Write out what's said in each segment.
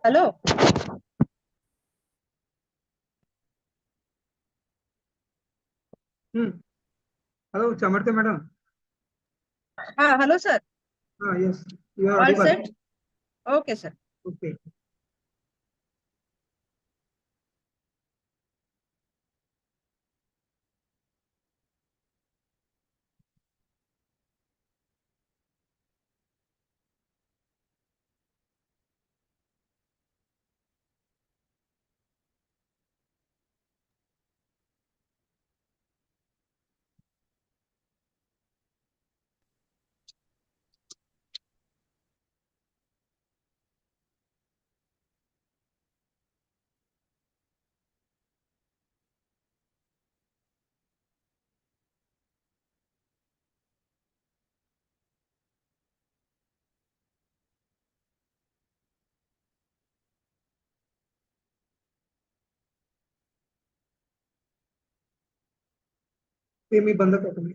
Hello. Hmm. Hello चमड़ते madam. हाँ hello sir. हाँ yes, you are all audible. Set. Okay sir. Okay. ते मी बंद करतो.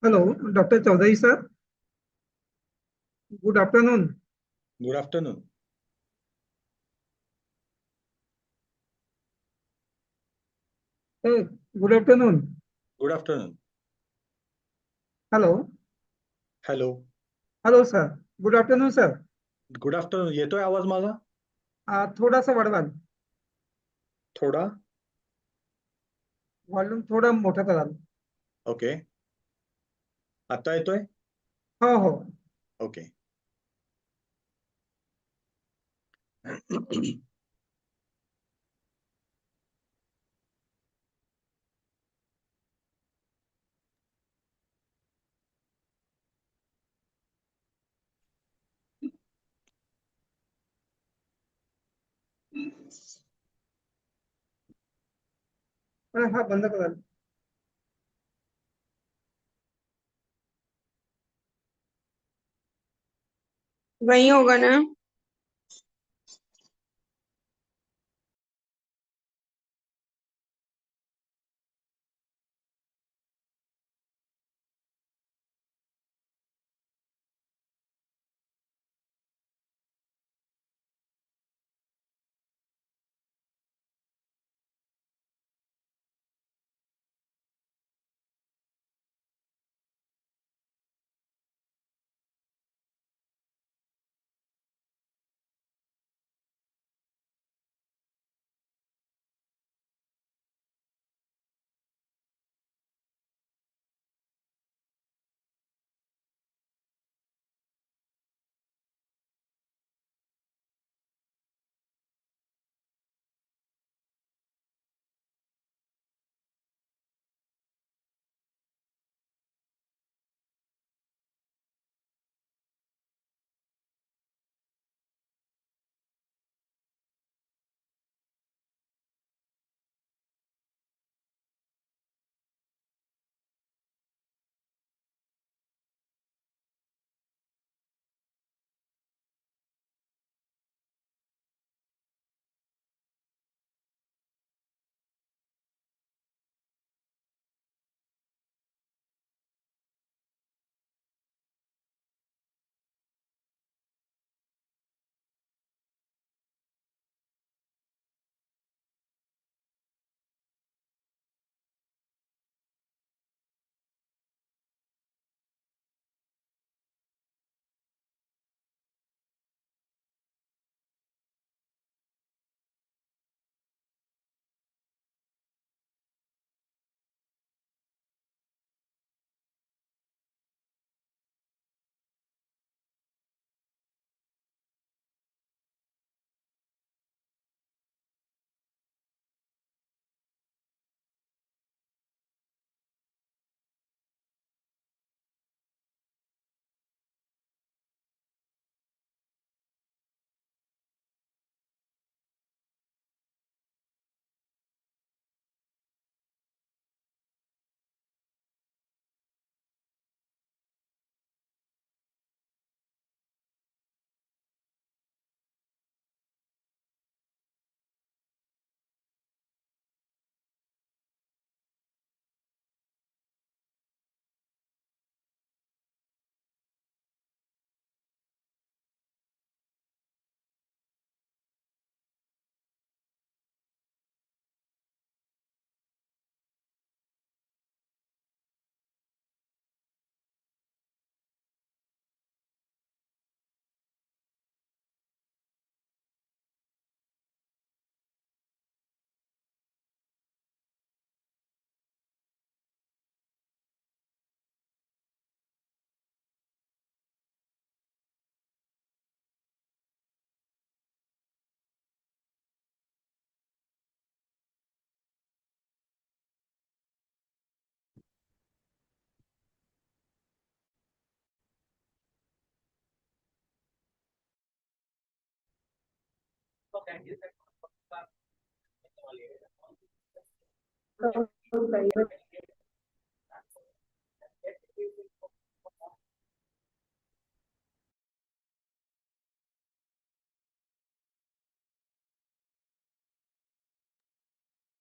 Hello, Dr. Chaudhary sir. Good afternoon. Good afternoon. Hey, good afternoon. Good afternoon. Hello. Hello. Hello sir. Good afternoon sir. Good afternoon. येतोय आवाज माझा? थोडासा वाढवाल. थोडा. Volume थोडा मोठा कराल. ओके. आता येतोय? हो हो. ओके. हा बंद कराल. वही होगा ना.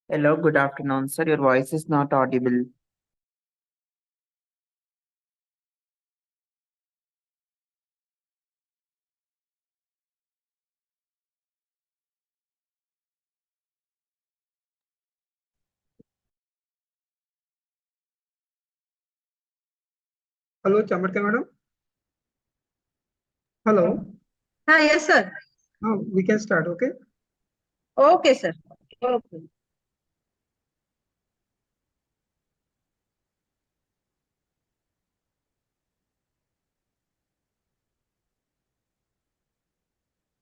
Hello, good afternoon, sir. Your voice is not audible. Hello, Chamarka madam. Hello. Yes, sir. We can start, okay? Okay, sir. Okay.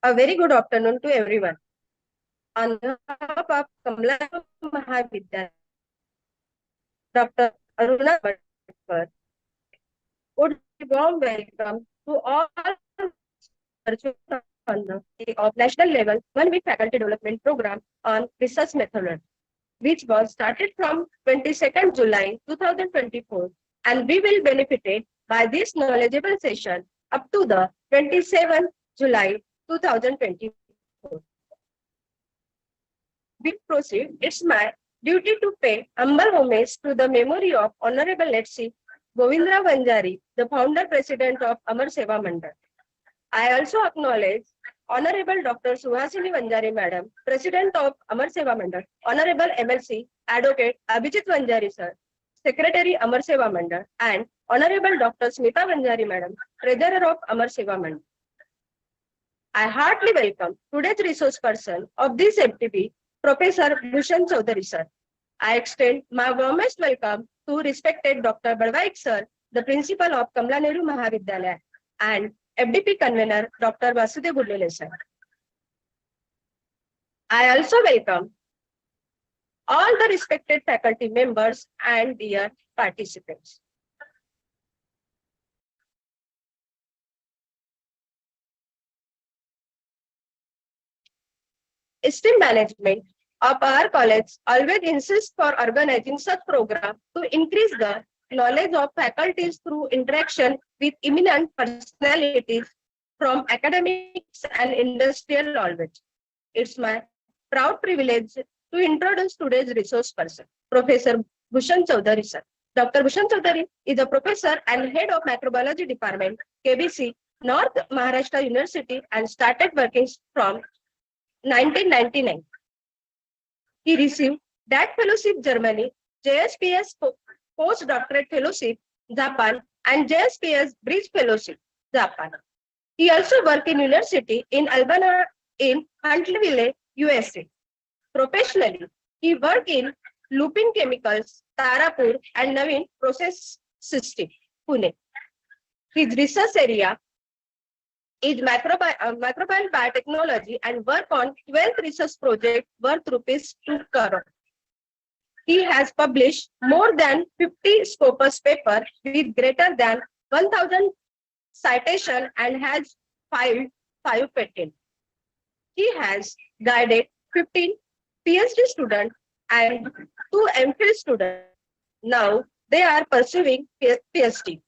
A very good afternoon to everyone. On behalf of Kamla Mahavidyalaya, Dr. Aruna Bhatkar would warm welcome to all virtual of national level 1 week faculty development program on research methodology, which was started from 22nd July 2024, and we will benefited by this knowledgeable session up to the 27th July 2024. We proceed, it's my duty to pay humble homage to the memory of Honorable Let's see Govindra Vanjari, the founder president of Amar Seva Mandal. I also acknowledge Honorable Dr. Suhasini Vanjari Madam, President of Amar Seva Mandal, Honorable MLC Advocate Abhijit Vanjari Sir, Secretary Amar Seva Mandal, and Honorable Dr. Smita Vanjari Madam, Treasurer of Amar Seva Mandal. I heartily welcome today's resource person of this FDP, Professor Bhushan Chaudhary Sir. I extend my warmest welcome to respected Dr. Balvaik Sir, the Principal of Kamla Nehru Mahavidyalaya, and FDP Convener Dr. Vasudev Gudlele Sir. I also welcome all the respected faculty members and dear participants. Esteemed management of our college always insists for organizing such programs to increase the knowledge of faculties through interaction with eminent personalities from academics and industrial knowledge. It's my proud privilege to introduce today's resource person, Professor Bhushan Chaudhary Sir. Dr. Bhushan Chaudhary is a professor and head of microbiology department, KBC, North Maharashtra University, and started working from 1999. He received that fellowship Germany, JSPS postdoctorate fellowship Japan, and JSPS Bridge Fellowship Japan. He also worked in university in Albana in Huntsville, USA. Professionally, he worked in Lupin Chemicals, Tarapur, and Navin Process System, Pune. His research area is microbial biotechnology and work on 12 research projects worth rupees 2 crore. He has published more than 50 Scopus papers with greater than 1,000 citations and has filed 5 patents. He has guided 15 PhD students and 2 MPhil students. Now they are pursuing PhD.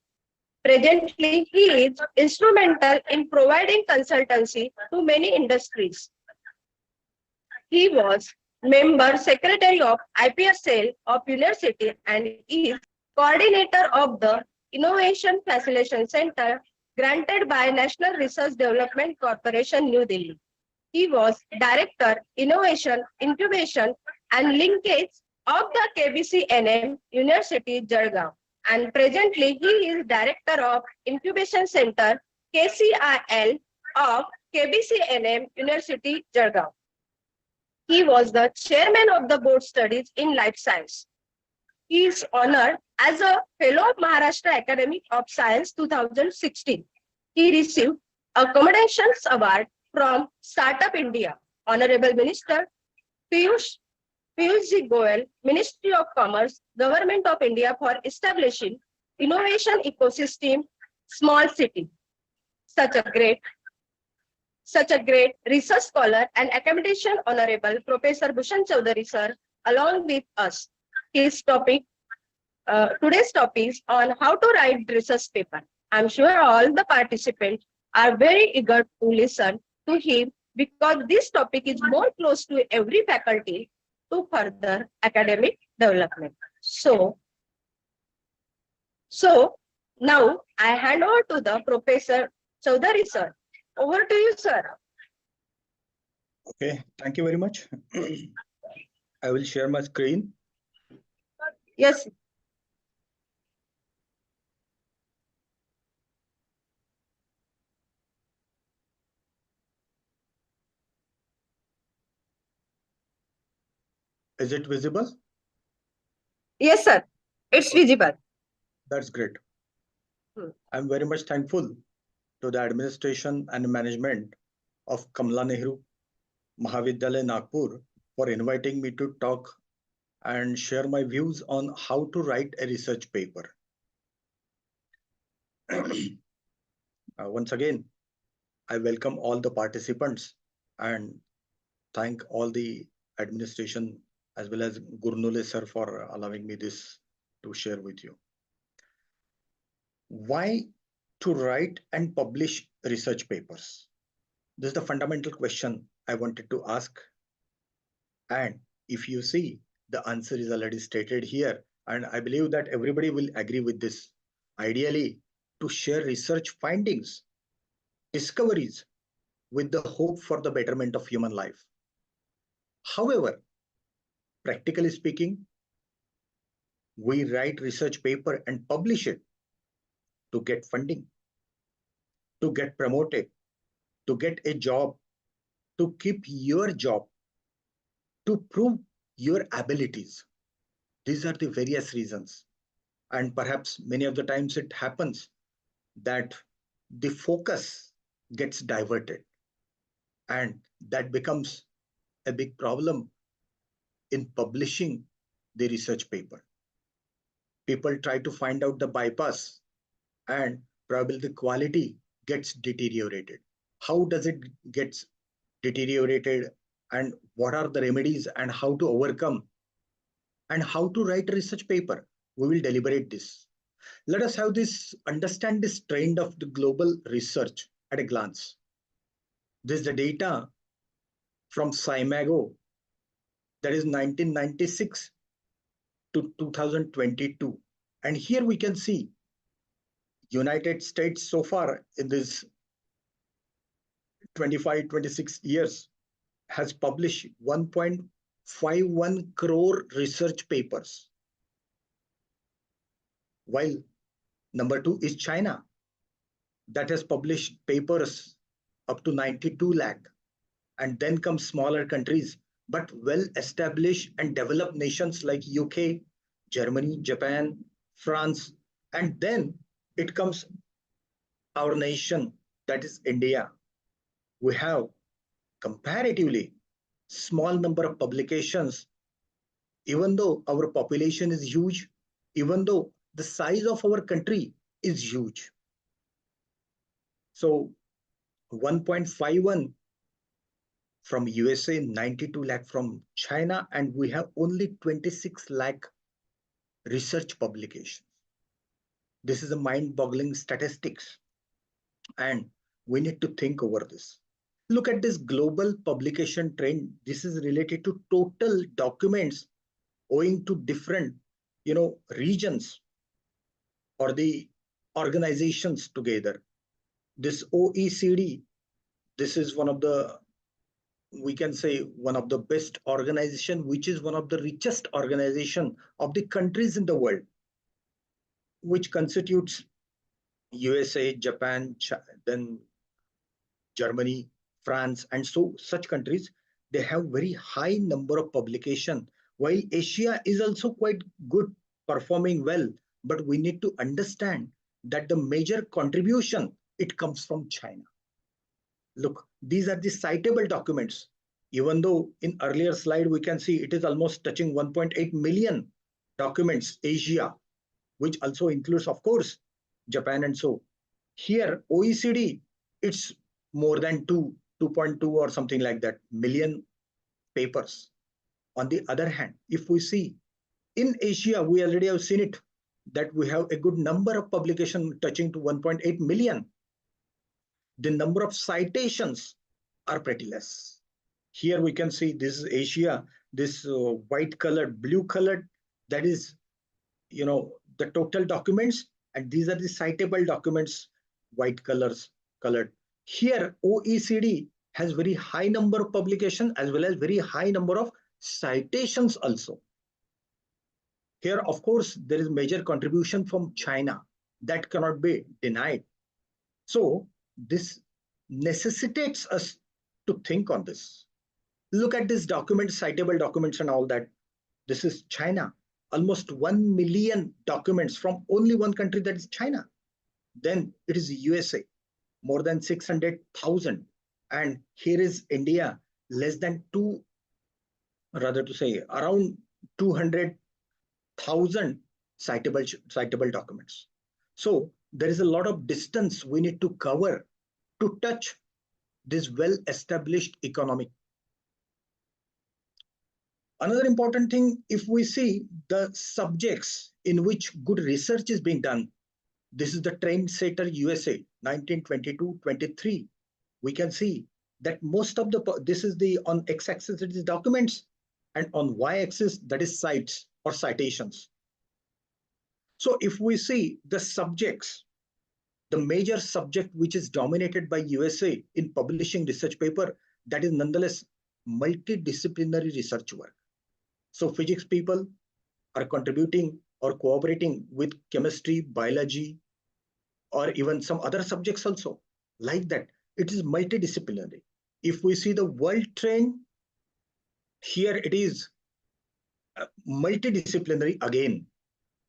Presently, he is instrumental in providing consultancy to many industries. He was member secretary of IPS cell of university and is coordinator of the Innovation Facilitation Center granted by National Research Development Corporation, New Delhi. He was director, innovation, incubation, and linkage of the KBC-NM University, Jalgaon. And presently, he is Director of Incubation Center, KCIL of KBC-NM University, Jalgaon. He was the Chairman of the Board Studies in Life Science. He is honored as a Fellow of Maharashtra Academy of Science 2016. He received a Commendations Award from Startup India. Honorable Minister Piyush G. Goyal, Ministry of Commerce, Government of India for establishing innovation ecosystem, small city. Such a great research scholar and academician, Honorable Professor Bhushan Chaudhary Sir, along with us. His topic, today's topic is on how to write research paper. I'm sure all the participants are very eager to listen to him because this topic is more close to every faculty to further academic development. So now I hand over to the Professor Chaudhary Sir. Over to you, sir. Okay, thank you very much. I will share my screen. Yes. Is it visible? Yes, sir. It's visible. That's great. Hmm. I'm very much thankful to the administration and management of Kamala Nehru Mahavidyalaya Nagpur for inviting me to talk and share my views on how to write a research paper. Once again, I welcome all the participants and thank all the administration as well as Gurnule sir for allowing me this to share with you. Why to write and publish research papers? This is the fundamental question I wanted to ask. And if you see, the answer is already stated here. And I believe that everybody will agree with this. Ideally, to share research findings, discoveries with the hope for the betterment of human life. However, practically speaking, we write research paper and publish it to get funding, to get promoted, to get a job, to keep your job, to prove your abilities. These are the various reasons. And perhaps many of the times it happens that the focus gets diverted. And that becomes a big problem in publishing the research paper. People try to find out the bypass and probably the quality gets deteriorated. How does it get deteriorated and what are the remedies and how to overcome and how to write a research paper? We will deliberate this. Let us have this understand this trend of the global research at a glance. This is the data from SCIMAGO, that is 1996 to 2022. And here we can see United States so far in this 25, 26 years has published 1.51 crore research papers. While number 2 is China, that has published papers up to 92 lakh. And then come smaller countries, but well-established and developed nations like UK, Germany, Japan, France, and then it comes our nation, that is India. We have comparatively small number of publications, even though our population is huge, even though the size of our country is huge. So 1.51 from USA, 92 lakh from China, and we have only 26 lakh research publications. This is a mind-boggling statistics, and we need to think over this. Look at this global publication trend. This is related to total documents owing to different, regions or the organizations together. This OECD, this is one of the, we can say, one of the best organization, which is one of the richest organization of the countries in the world, which constitutes USA, Japan, then Germany, France, and so such countries. They have very high number of publication, while Asia is also quite good, performing well. But we need to understand that the major contribution, it comes from China. Look, these are the citable documents. Even though in earlier slide we can see it is almost touching 1.8 million documents, Asia, which also includes, of course, Japan and so. Here, OECD, it's more than 2.2 or something like that million papers. On the other hand, if we see in Asia, we already have seen it, that we have a good number of publications touching to 1.8 million. The number of citations are pretty less. Here we can see this is Asia, this white colored, blue colored, that is, the total documents, and these are the citable documents, white colors colored. Here, OECD has very high number of publications as well as very high number of citations also. Here, of course, there is major contribution from China that cannot be denied. So this necessitates us to think on this. Look at this document, citable documents and all that. This is China. Almost 1 million documents from only one country, that is China. Then it is USA, more than 600,000. And here is India, less than two, rather to say around 200,000 citable documents. So there is a lot of distance we need to cover to touch this well-established economic. Another important thing, if we see the subjects in which good research is being done, this is the trendsetter USA 1922-23. We can see that most of this is the on x-axis, it is documents, and on y-axis, that is sites or citations. So if we see the subjects, the major subject which is dominated by USA in publishing research paper, that is nonetheless multidisciplinary research work. So physics people are contributing or cooperating with chemistry, biology, or even some other subjects also. Like that, it is multidisciplinary. If we see the world trend, here it is multidisciplinary again.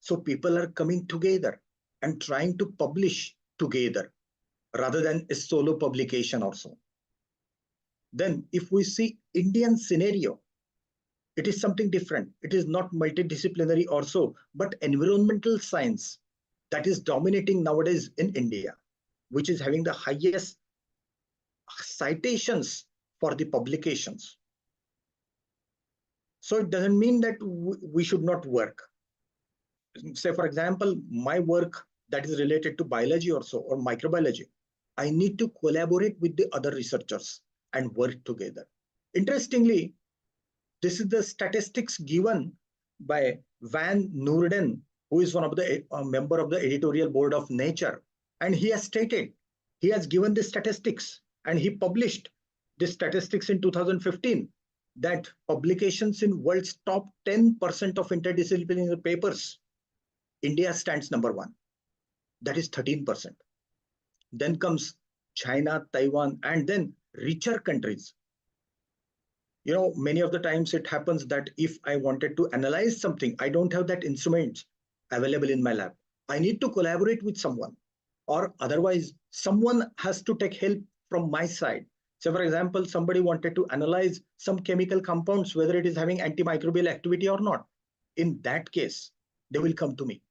So people are coming together and trying to publish together rather than a solo publication also. Then if we see Indian scenario, it is something different. It is not multidisciplinary also, but environmental science that is dominating nowadays in India, which is having the highest citations for the publications. So it doesn't mean that we should not work. Say, for example, my work that is related to biology also or microbiology, I need to collaborate with the other researchers and work together. Interestingly, this is the statistics given by Van Noorden, who is one of the member of the editorial board of Nature. And he has stated, he has given the statistics and he published the statistics in 2015 that publications in world's top 10% of interdisciplinary papers, India stands number one. That is 13%. Then comes China, Taiwan, and then richer countries. You know, many of the times it happens that if I wanted to analyze something, I don't have that instrument available in my lab. I need to collaborate with someone, or otherwise someone has to take help from my side. So for example, somebody wanted to analyze some chemical compounds, whether it is having antimicrobial activity or not. In that case, they will come to me.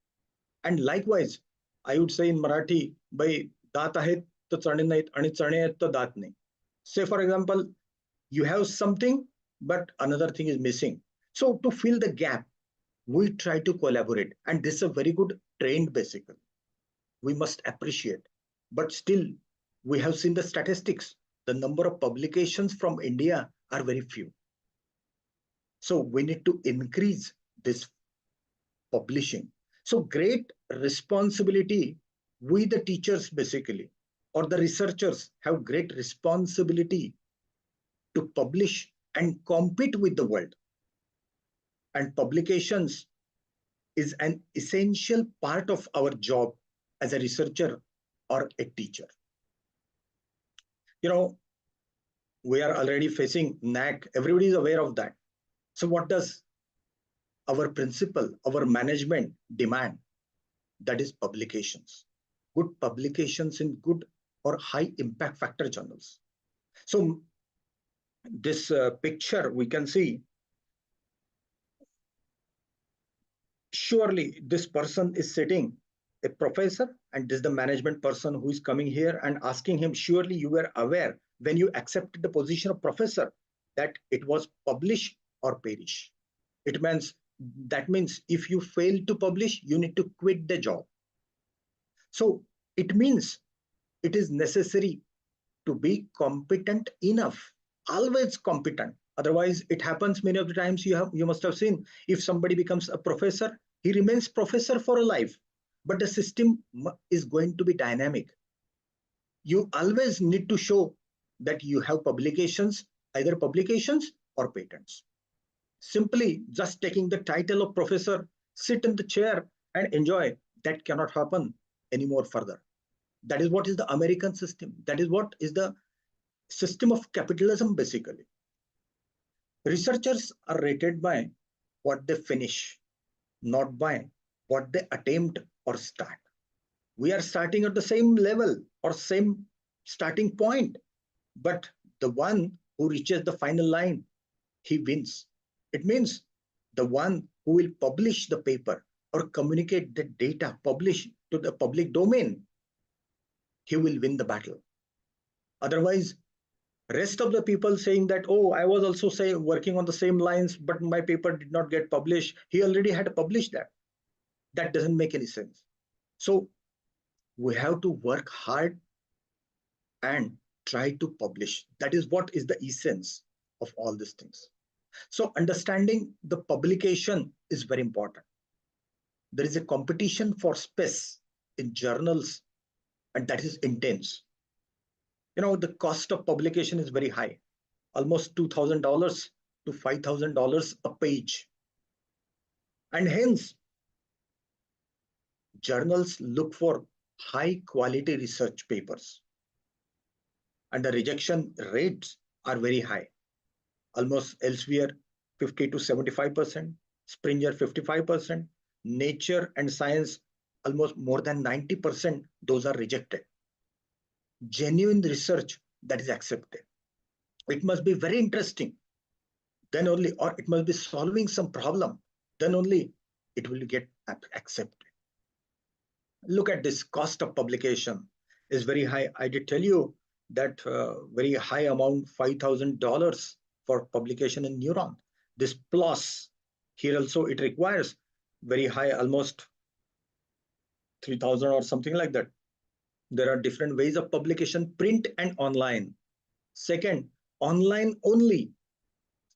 And likewise, I would say in Marathi, by daat आहेत तर चणे नाहीत आणि चणे आहेत तर दात नाही. Say for example, you have something, but another thing is missing. So to fill the gap, we try to collaborate. And this is a very good trend, basically. We must appreciate. But still, we have seen the statistics. The number of publications from India are very few. So we need to increase this publishing. So great responsibility, we the teachers basically, or the researchers have great responsibility to publish and compete with the world. And publications is an essential part of our job as a researcher or a teacher. You know, we are already facing NAC. Everybody is aware of that. So what does our principal, our management demand? That is publications. Good publications in good or high impact factor journals. So this picture we can see, surely this person is sitting, a professor, and this is the management person who is coming here and asking him, surely you were aware when you accepted the position of professor that it was publish or perish. That means if you fail to publish, you need to quit the job. So it means it is necessary to be competent enough, always competent. Otherwise, it happens many of the times you must have seen, if somebody becomes a professor, he remains professor for a life, but the system is going to be dynamic. You always need to show that you have publications, either publications or patents. Simply just taking the title of professor, sit in the chair and enjoy, that cannot happen anymore further. That is what is the American system. That is what is the system of capitalism, basically. Researchers are rated by what they finish, not by what they attempt or start. We are starting at the same level or same starting point, but the one who reaches the final line, he wins. It means the one who will publish the paper or communicate the data, publish to the public domain, he will win the battle. Otherwise, rest of the people saying that, oh, I was also working on the same lines, but my paper did not get published. He already had published that. That doesn't make any sense. So we have to work hard and try to publish. That is what is the essence of all these things. So understanding the publication is very important. There is a competition for space in journals, and that is intense. The cost of publication is very high, almost $2,000 to $5,000 a page. And hence, journals look for high quality research papers. And the rejection rates are very high. Almost elsewhere, 50 to 75%, Springer 55%, Nature and Science, almost more than 90%, those are rejected. Genuine research that is accepted. It must be very interesting, then only, or it must be solving some problem, then only it will get accepted. Look at this cost of publication is very high. I did tell you that very high amount, $5,000 for publication in Neuron. This plus here also it requires very high, almost 3,000 or something like that. There are different ways of publication, print and online. Second, online only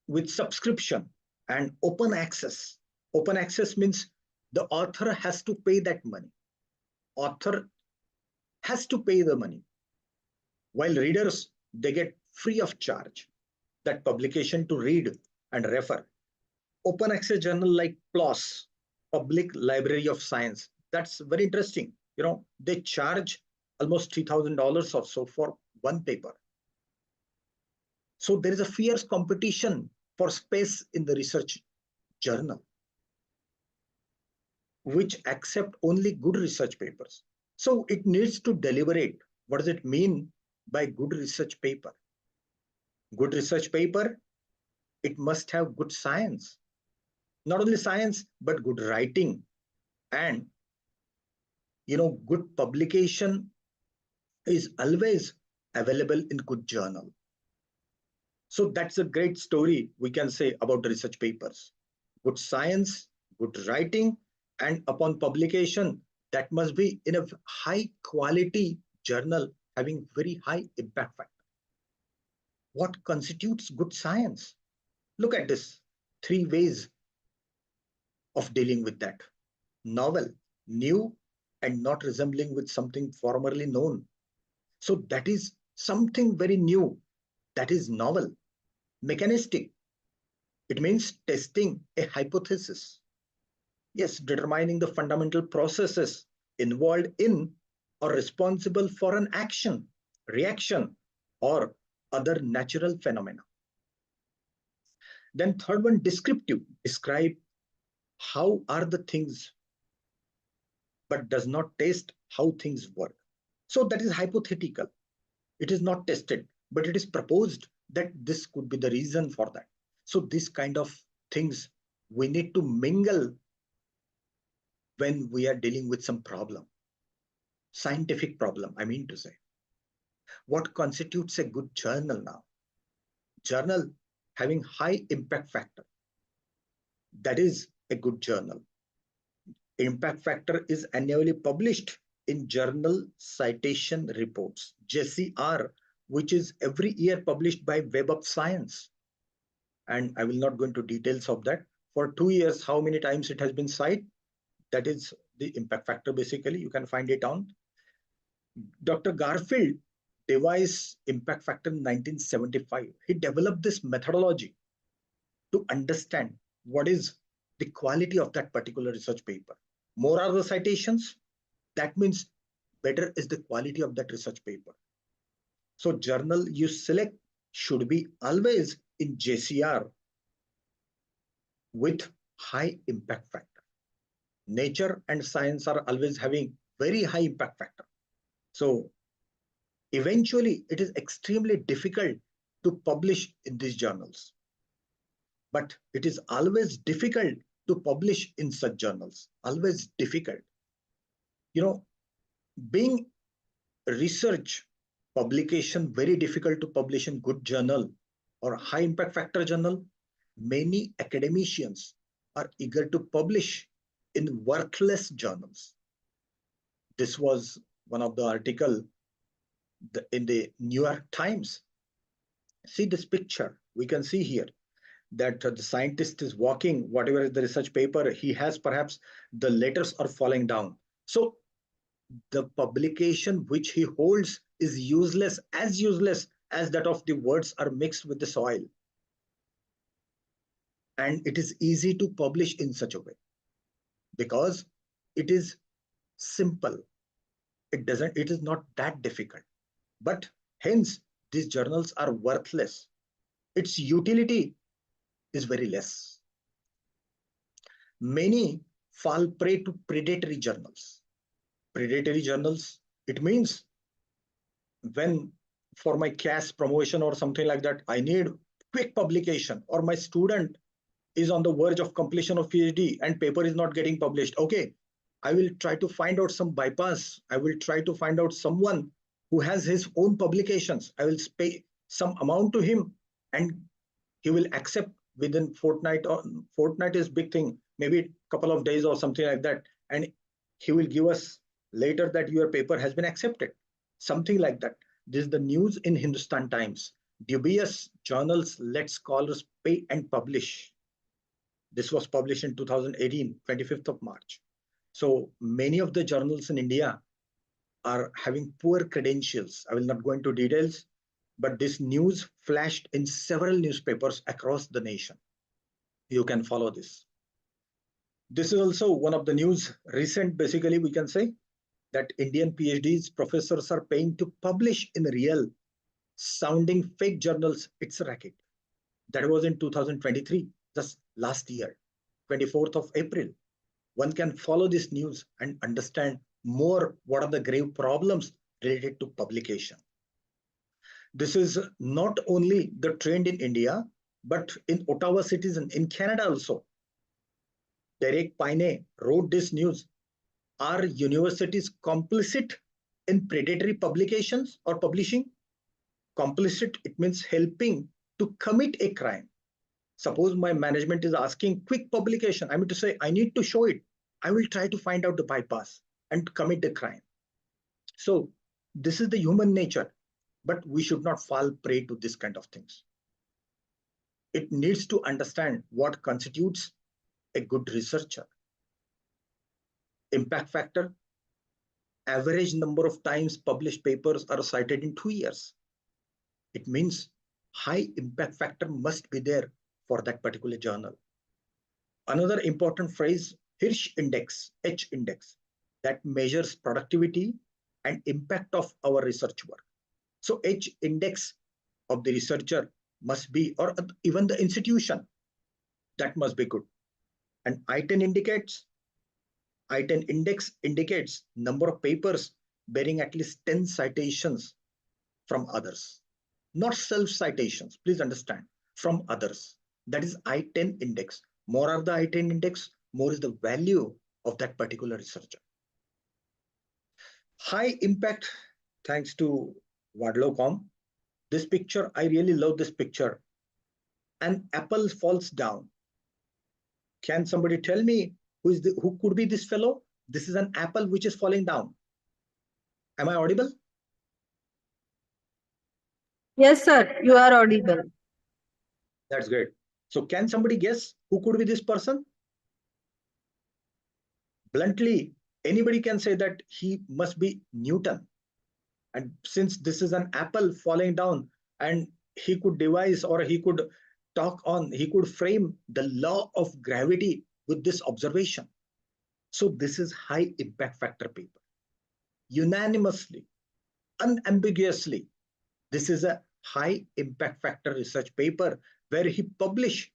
with subscription and open access. Open access means the author has to pay that money. Author has to pay the money, while readers, they get free of charge that publication to read and refer. Open access journal like PLOS, Public Library of Science, that's very interesting. They charge almost $3,000 or so for one paper. So there is a fierce competition for space in the research journal, which accept only good research papers. So it needs to deliberate. What does it mean by good research paper? Good research paper, it must have good science. Not only science, but good writing and good publication is always available in good journal. So that's a great story we can say about the research papers. Good science, good writing, and upon publication, that must be in a high quality journal having very high impact factor. What constitutes good science? Look at this, 3 ways of dealing with that. Novel, new, and not resembling with something formerly known. So that is something very new, that is novel. Mechanistic, it means testing a hypothesis. Yes, determining the fundamental processes involved in or responsible for an action, reaction, or other natural phenomena. Then third one, descriptive, describe how are the things, but does not test how things work. So that is hypothetical. It is not tested, but it is proposed that this could be the reason for that. So this kind of things we need to mingle when we are dealing with some problem. Scientific problem, I mean to say. What constitutes a good journal now? Journal having high impact factor. That is a good journal. Impact factor is annually published in Journal Citation Reports, JCR, which is every year published by Web of Science. And I will not go into details of that. For 2 years, how many times it has been cited? That is the impact factor, basically. You can find it on. Dr. Garfield devised impact factor in 1975. He developed this methodology to understand what is the quality of that particular research paper. More are the citations, that means better is the quality of that research paper. So journal you select should be always in JCR with high impact factor. Nature and science are always having very high impact factor. So eventually it is extremely difficult to publish in these journals. But it is always difficult to publish in such journals, always difficult. Being research publication very difficult to publish in good journal or high impact factor journal, many academicians are eager to publish in worthless journals. This was one of the article in the New York Times. See this picture, we can see here that the scientist is walking, whatever is the research paper he has, perhaps the letters are falling down. So the publication which he holds is useless as that of the words are mixed with the soil. And it is easy to publish in such a way because it is simple. It is not that difficult. But hence, these journals are worthless. Its utility is very less. Many fall prey to predatory journals. Predatory journals, it means when for my CAS promotion or something like that, I need quick publication, or my student is on the verge of completion of PhD and paper is not getting published. Okay, I will try to find out some bypass. I will try to find out someone who has his own publications. I will pay some amount to him and he will accept within fortnight, or fortnight is big thing, maybe a couple of days or something like that. And he will give us later that your paper has been accepted. Something like that. This is the news in Hindustan Times. Dubious journals let scholars pay and publish. This was published in 2018, 25th of March. So many of the journals in India are having poor credentials. I will not go into details, but this news flashed in several newspapers across the nation. You can follow this. This is also one of the news recent, basically we can say that Indian PhDs professors are paying to publish in real sounding fake journals. It's a racket. That was in 2023, just last year, 24th of April. One can follow this news and understand more what are the grave problems related to publication. This is not only the trend in India, but in Ottawa citizen in Canada also. Derek Paine wrote this news. Are universities complicit in predatory publications or publishing? Complicit, it means helping to commit a crime. Suppose my management is asking quick publication. I mean to say, I need to show it. I will try to find out the bypass and commit the crime. So this is the human nature, but we should not fall prey to this kind of things. It needs to understand what constitutes a good researcher. Impact factor, average number of times published papers are cited in 2 years. It means high impact factor must be there for that particular journal. Another important phrase, Hirsch index, H index, that measures productivity and impact of our research work. So H index of the researcher must be, or even the institution, that must be good. And I10 index indicates number of papers bearing at least 10 citations from others, not self citations, please understand, from others. That is I10 index. More are the I10 index, more is the value of that particular researcher. High impact, thanks to Wadlow.com. This picture, I really love this picture. An apple falls down. Can somebody tell me who could be this fellow? This is an apple which is falling down. Am I audible? Yes, sir. You are audible. That's great. So can somebody guess who could be this person? Bluntly, anybody can say that he must be Newton. And since this is an apple falling down, and he could devise, or he could he could frame the law of gravity with this observation. So this is high impact factor paper. Unanimously, unambiguously, this is a high impact factor research paper where he published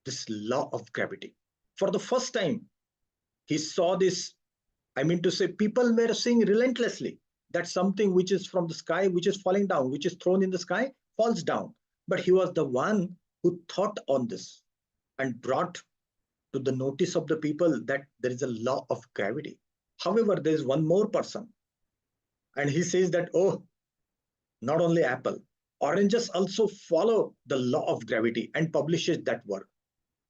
this law of gravity For the first time, he saw this. I mean to say, people were saying relentlessly that something which is from the sky, which is falling down, which is thrown in the sky, falls down. But he was the one who thought on this and brought to the notice of the people that there is a law of gravity. However, there is one more person, and he says that, oh, not only Apple, oranges also follow the law of gravity and publishes that work.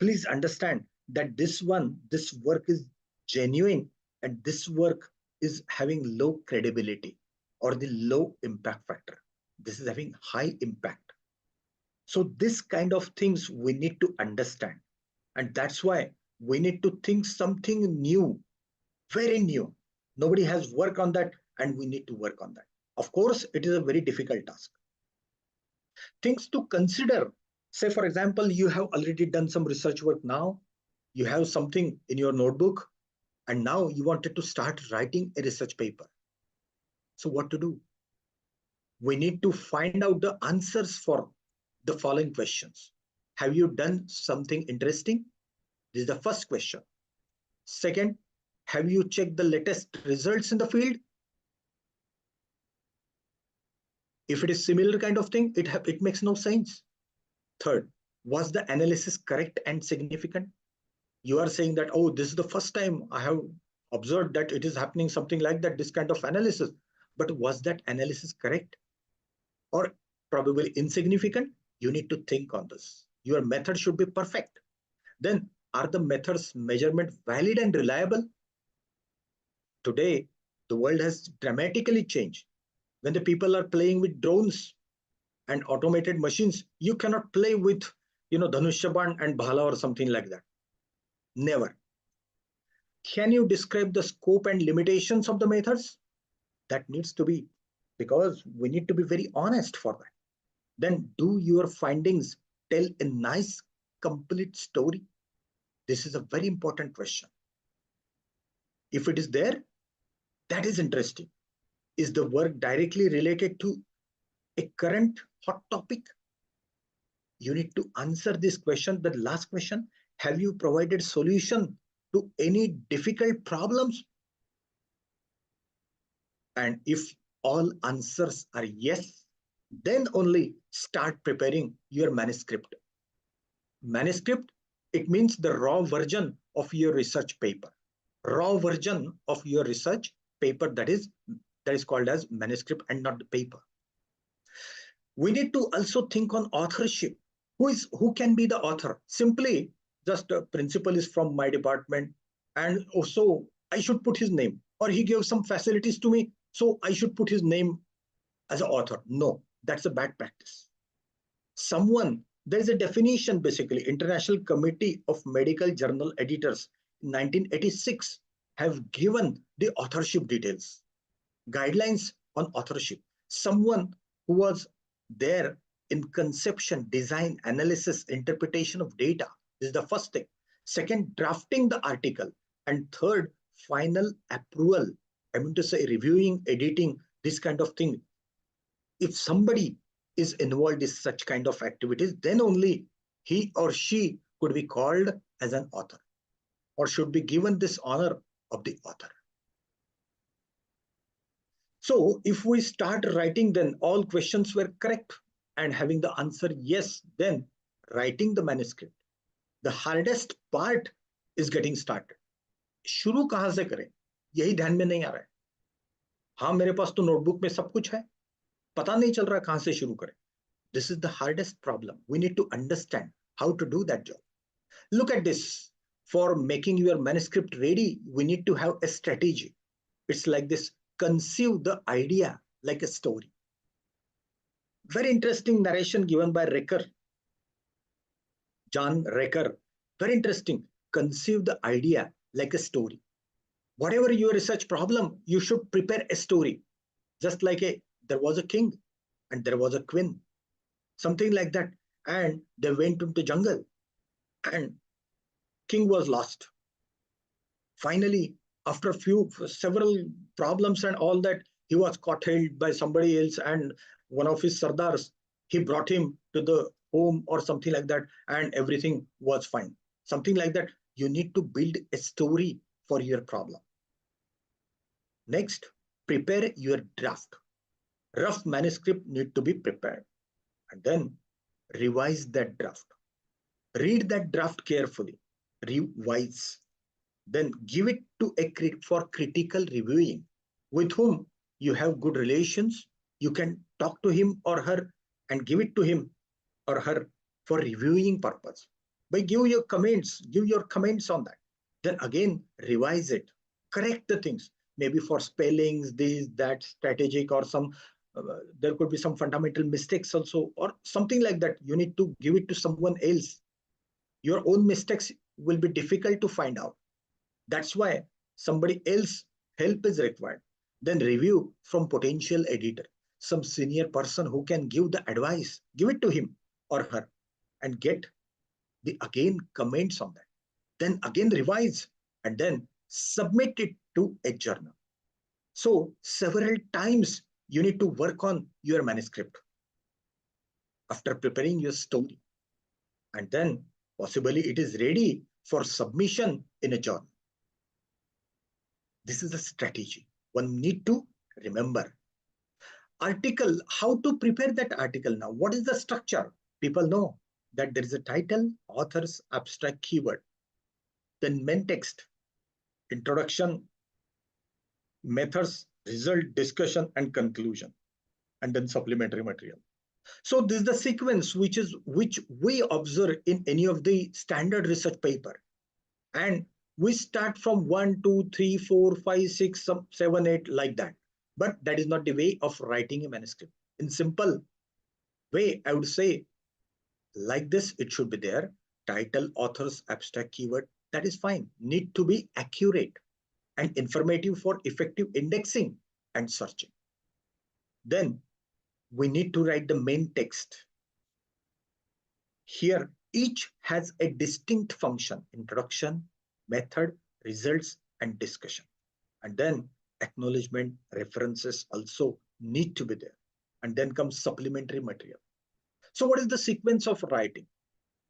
Please understand that this work is genuine, and this work is having low credibility or the low impact factor. This is having high impact. So this kind of things we need to understand. And that's why we need to think something new, very new. Nobody has worked on that, and we need to work on that. Of course, it is a very difficult task. Things to consider. Say, for example, you have already done some research work now. You have something in your notebook, and now you wanted to start writing a research paper. So what to do? We need to find out the answers for the following questions. Have you done something interesting? This is the first question. Second, have you checked the latest results in the field? If it is similar kind of thing, it makes no sense. Third, was the analysis correct and significant? You are saying that, oh, this is the first time I have observed that it is happening something like that, this kind of analysis. But was that analysis correct or probably insignificant? You need to think on this. Your method should be perfect. Then, are the methods measurement valid and reliable? Today, the world has dramatically changed. When the people are playing with drones and automated machines, you cannot play with, Dhanushyaban and Bhala or something like that. Never. Can you describe the scope and limitations of the methods? That needs to be, because we need to be very honest for that. Then do your findings tell a nice, complete story? This is a very important question. If it is there, that is interesting. Is the work directly related to a current hot topic? You need to answer this question. The last question, have you provided solution to any difficult problems? And if all answers are yes, then only start preparing your manuscript. Manuscript, it means the raw version of your research paper. Raw version of your research paper, that is called as manuscript and not the paper. We need to also think on authorship. Who can be the author? Simply, just a principal is from my department, and also I should put his name, or he gave some facilities to me, so I should put his name as an author. No, that's a bad practice. There is a definition, basically, International Committee of Medical Journal Editors in 1986 have given the authorship details, guidelines on authorship. Someone who was there in conception, design, analysis, interpretation of data. This is the first thing. Second, drafting the article. And third, final approval. I mean to say, reviewing, editing, this kind of thing. If somebody is involved in such kind of activities, then only he or she could be called as an author, or should be given this honor of the author. So if we start writing, then all questions were correct and having the answer yes, then writing the manuscript. The hardest part is getting started. शुरू कहाँ से करें, यही ध्यान में नहीं आ रहा है. हाँ, मेरे पास तो नोटबुक में सब कुछ है, पता नहीं चल रहा कहाँ से शुरू करें. This is the hardest problem. We need to understand how to do that job. Look at this. For making your manuscript ready, we need to have a strategy. It's like this: conceive the idea like a story. Very interesting narration given by Recker, John Recker. Very interesting. Conceive the idea like a story. Whatever your research problem, you should prepare a story. Just like there was a king and there was a queen, something like that. And they went into the jungle and king was lost. Finally, after several problems and all that, he was caught held by somebody else, and one of his sardars, he brought him to the home or something like that, and everything was fine. Something like that. you need to build a story for your problem. Next, prepare your draft. Rough manuscript need to be prepared, and then revise that draft. Read that draft carefully, revise, then give it to for critical reviewing with whom you have good relations. You can talk to him or her and give it to him or her for reviewing purpose. By give your comments on that. Then again revise it, correct the things, maybe for spellings, this, that, strategic, or some there could be some fundamental mistakes also, or something like that. You need to give it to someone else. Your own mistakes will be difficult to find out. That's why somebody else help is required. Then review from potential editor, some senior person who can give the advice. Give it to him or her and get the again comments on that. Then again revise and then submit it to a journal. So several times you need to work on your manuscript after preparing your story, and then possibly it is ready for submission in a journal. This is a strategy one need to remember. Article, how to prepare that article now? What is the structure? People know that there is a title, authors, abstract, keyword, then main text, introduction, methods, result, discussion, and conclusion, and then supplementary material. So this is the sequence which we observe in any of the standard research paper. And we start from 1, 2, 3, 4, 5, 6, 7, 8, like that. But that is not the way of writing a manuscript. In simple way, I would say like this, it should be there. Title, authors, abstract, keyword, that is fine. Need to be accurate and informative for effective indexing and searching. Then we need to write the main text. Here, each has a distinct function: introduction, method, results, and discussion. And then acknowledgement, references also need to be there. And then comes supplementary material. So what is the sequence of writing?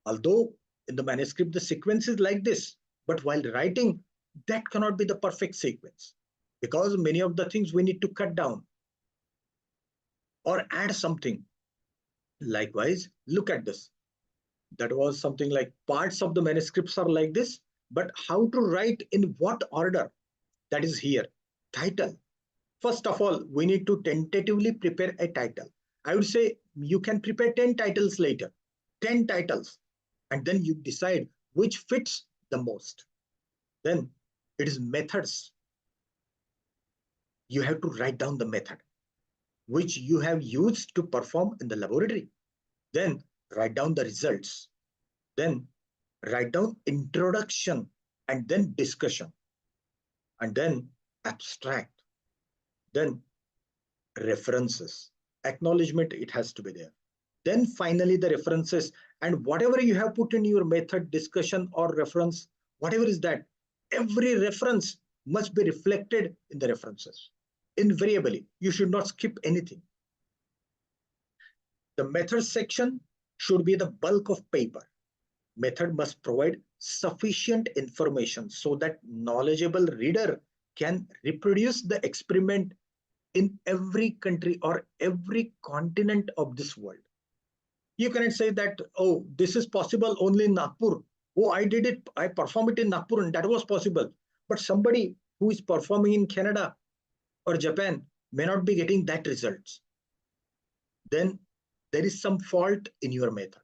Although in the manuscript, the sequence is like this, but while writing, that cannot be the perfect sequence, because many of the things we need to cut down or add something. Likewise, look at this. That was something like parts of the manuscripts are like this, but how to write in what order? That is here. Title. First of all, we need to tentatively prepare a title. I would say you can prepare 10 titles later, 10 titles, and then you decide which fits the most. Then it is methods. You have to write down the method which you have used to perform in the laboratory. Then write down the results. Then write down introduction and then discussion. And then abstract. Then references. Acknowledgement, it has to be there. Then finally the references, and whatever you have put in your method, discussion, or reference, whatever is that, every reference must be reflected in the references. Invariably, you should not skip anything. The method section should be the bulk of paper. Method must provide sufficient information so that knowledgeable reader can reproduce the experiment in every country or every continent of this world. You cannot say that, oh, this is possible only in Nagpur. Oh, I did it, I performed it in Nagpur and that was possible. But somebody who is performing in Canada or Japan may not be getting that results. Then there is some fault in your method.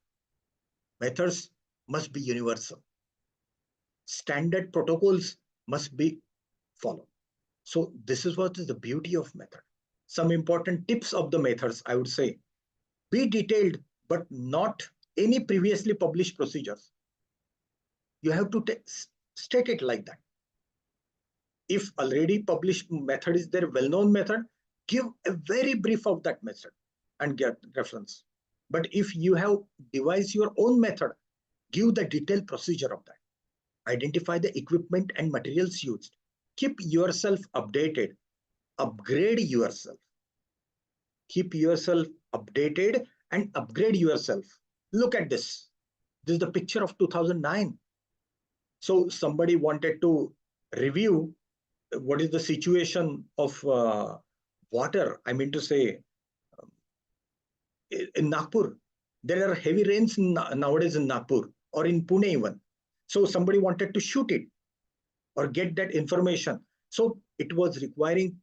Methods must be universal. Standard protocols must be followed. So this is what is the beauty of method. Some important tips of the methods, I would say: be detailed, but not any previously published procedures. You have to state it like that. If already published method is their well-known method, give a very brief of that method and get reference. But if you have devised your own method, give the detailed procedure of that. Identify the equipment and materials used. Keep yourself updated. Upgrade yourself. Keep yourself updated and upgrade yourself. Look at this. This is the picture of 2009. So somebody wanted to review what is the situation of water. I mean to say, in Nagpur, there are heavy rains nowadays in Nagpur or in Pune even. So somebody wanted to shoot it or get that information. So it was requiring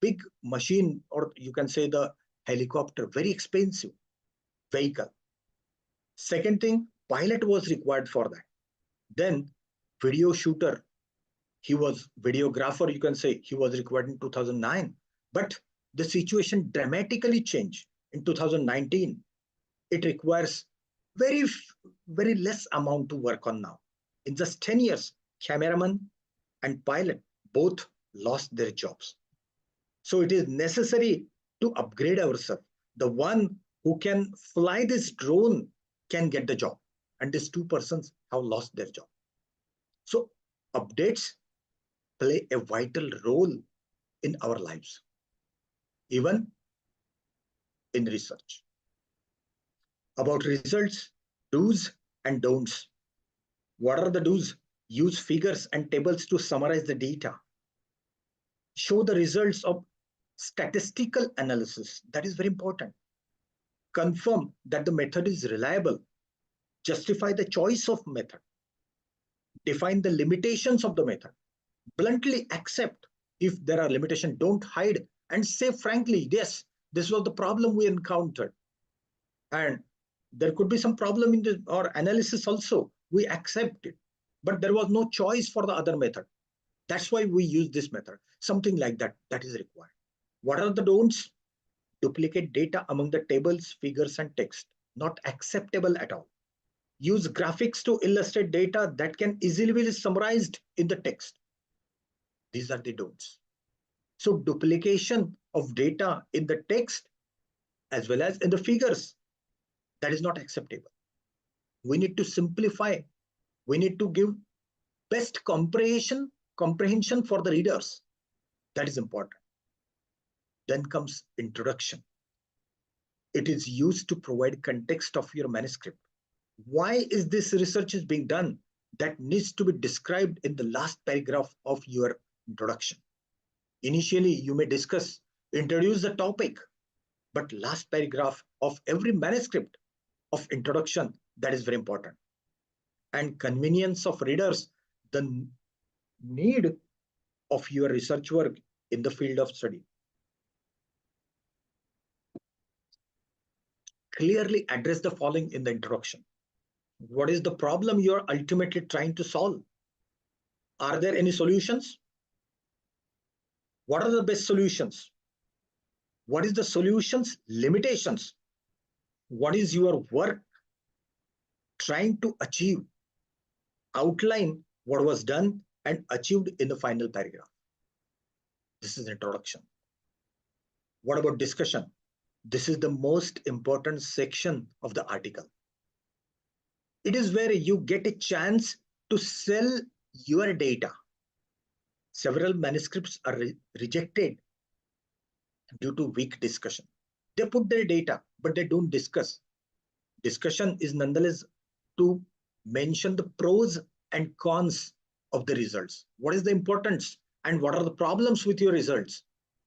big machine, or you can say the helicopter, very expensive vehicle. Second thing, pilot was required for that. Then video shooter, he was videographer, you can say, he was required in 2009. But the situation dramatically changed in 2019. It requires very, very less amount to work on now. In just 10 years, cameraman and pilot both lost their jobs. So it is necessary to upgrade ourselves. The one who can fly this drone can get the job, and these two persons have lost their job. So updates play a vital role in our lives, even in research. About results, do's and don'ts. What are the do's? Use figures and tables to summarize the data. Show the results of statistical analysis. That is very important. Confirm that the method is reliable. Justify the choice of method. Define the limitations of the method. Bluntly accept if there are limitations. Don't hide and say frankly, yes, this was the problem we encountered. And there could be some problem in our analysis also. We accept it. But there was no choice for the other method. That's why we use this method. Something like that, that is required. What are the don'ts? Duplicate data among the tables, figures, and text. Not acceptable at all. Use graphics to illustrate data that can easily be summarized in the text. These are the don'ts. So duplication of data in the text as well as in the figures, that is not acceptable. We need to simplify. We need to give best comprehension for the readers. That is important. Then comes introduction. It is used to provide context of your manuscript. Why is this research is being done? That needs to be described in the last paragraph of your introduction. Initially, you may introduce the topic, but last paragraph of every manuscript of introduction, that is very important. And convenience of readers, the need of your research work in the field of study. Clearly address the following in the introduction. What is the problem you are ultimately trying to solve? Are there any solutions? What are the best solutions? What is the solutions limitations? What is your work trying to achieve? Outline what was done and achieved in the final paragraph. This is introduction. What about discussion? This is the most important section of the article. It is where you get a chance to sell your data. Several manuscripts are rejected due to weak discussion. They put their data, but they don't discuss. Discussion is nonetheless to mention the pros and cons of the results. What is the importance and what are the problems with your results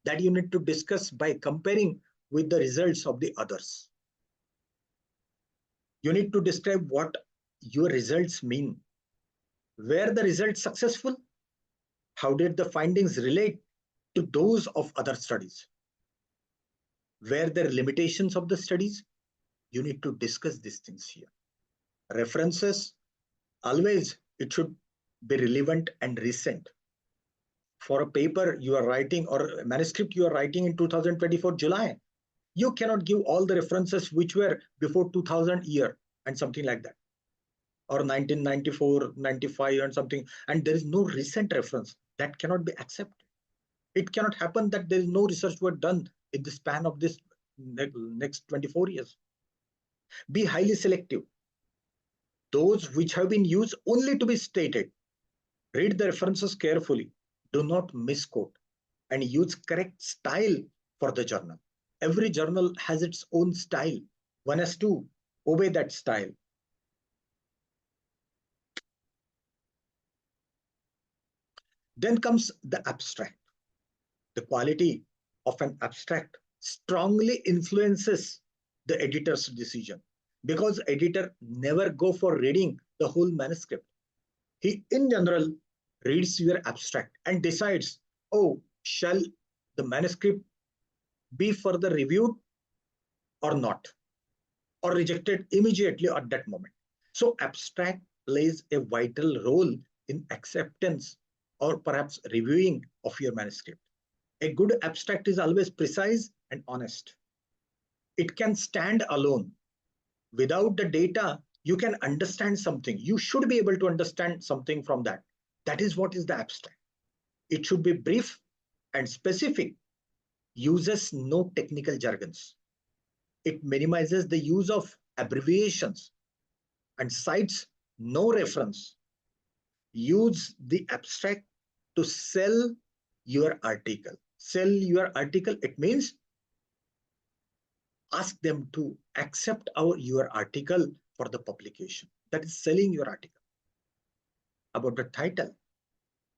that you need to discuss by comparing with the results of the others. You need to describe what your results mean. Were the results successful? How did the findings relate to those of other studies? Were there limitations of the studies? You need to discuss these things here. References, always it should be relevant and recent. For a paper you are writing or a manuscript you are writing in 2024 July, you cannot give all the references which were before 2000 year and something like that, or 1994, 95 and something, and there is no recent reference. That cannot be accepted. It cannot happen that there is no research work done in the span of this next 24 years. Be highly selective. Those which have been used only to be stated. Read the references carefully. Do not misquote and use correct style for the journal. Every journal has its own style. One has to obey that style. Then comes the abstract. The quality of an abstract strongly influences the editor's decision because editor never go for reading the whole manuscript. He in general reads your abstract and decides, oh, shall the manuscript be further reviewed or not, or rejected immediately at that moment. So abstract plays a vital role in acceptance or perhaps reviewing of your manuscript. A good abstract is always precise and honest. It can stand alone. Without the data, you can understand something. You should be able to understand something from that. That is what is the abstract. It should be brief and specific, uses no technical jargons. It minimizes the use of abbreviations and cites no reference. Use the abstract to sell your article. Sell your article, it means ask them to accept your article for the publication. That is selling your article. About the title,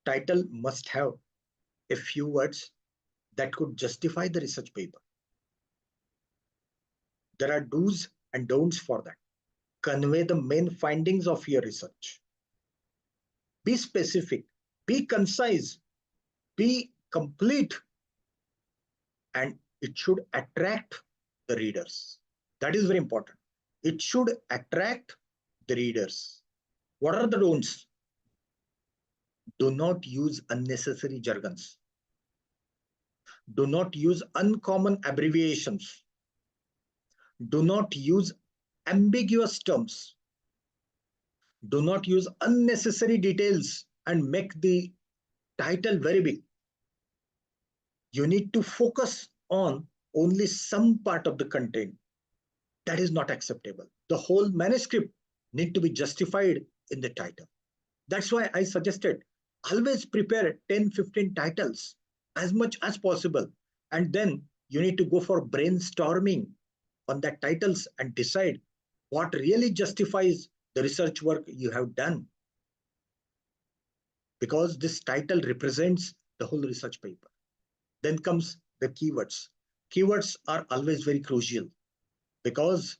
title must have a few words that could justify the research paper. There are do's and don'ts for that. Convey the main findings of your research. Be specific, be concise, be complete, and it should attract the readers. That is very important. It should attract the readers. What are the don'ts? Do not use unnecessary jargons. Do not use uncommon abbreviations. Do not use ambiguous terms. Do not use unnecessary details and make the title very big. You need to focus on only some part of the content. That is not acceptable. The whole manuscript need to be justified in the title. That's why I suggested always prepare 10-15 titles as much as possible. And then you need to go for brainstorming on that titles and decide what really justifies the research work you have done. Because this title represents the whole research paper. Then comes the keywords. Keywords are always very crucial because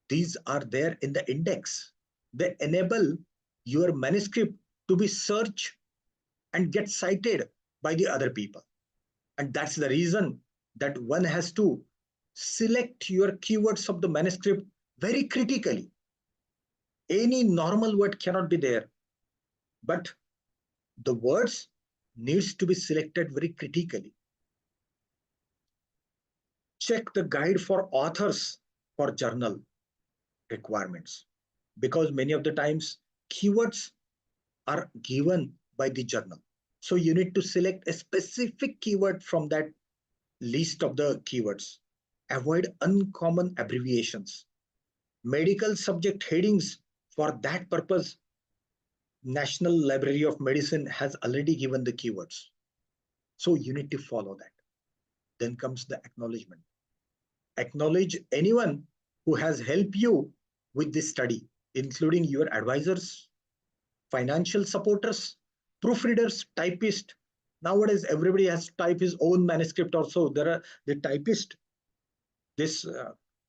these are there in the index. They enable your manuscript to be searched and get cited by the other people. And that's the reason that one has to select your keywords of the manuscript very critically. Any normal word cannot be there, but the words needs to be selected very critically. Check the guide for authors for journal requirements because many of the times keywords are given by the journal. So you need to select a specific keyword from that list of the keywords. Avoid uncommon abbreviations. Medical subject headings, for that purpose, National Library of Medicine has already given the keywords. So you need to follow that. Then comes the acknowledgement. Acknowledge anyone who has helped you with this study, including your advisors, financial supporters, proofreaders, typists. Nowadays, everybody has to type his own manuscript also. There are the typist. This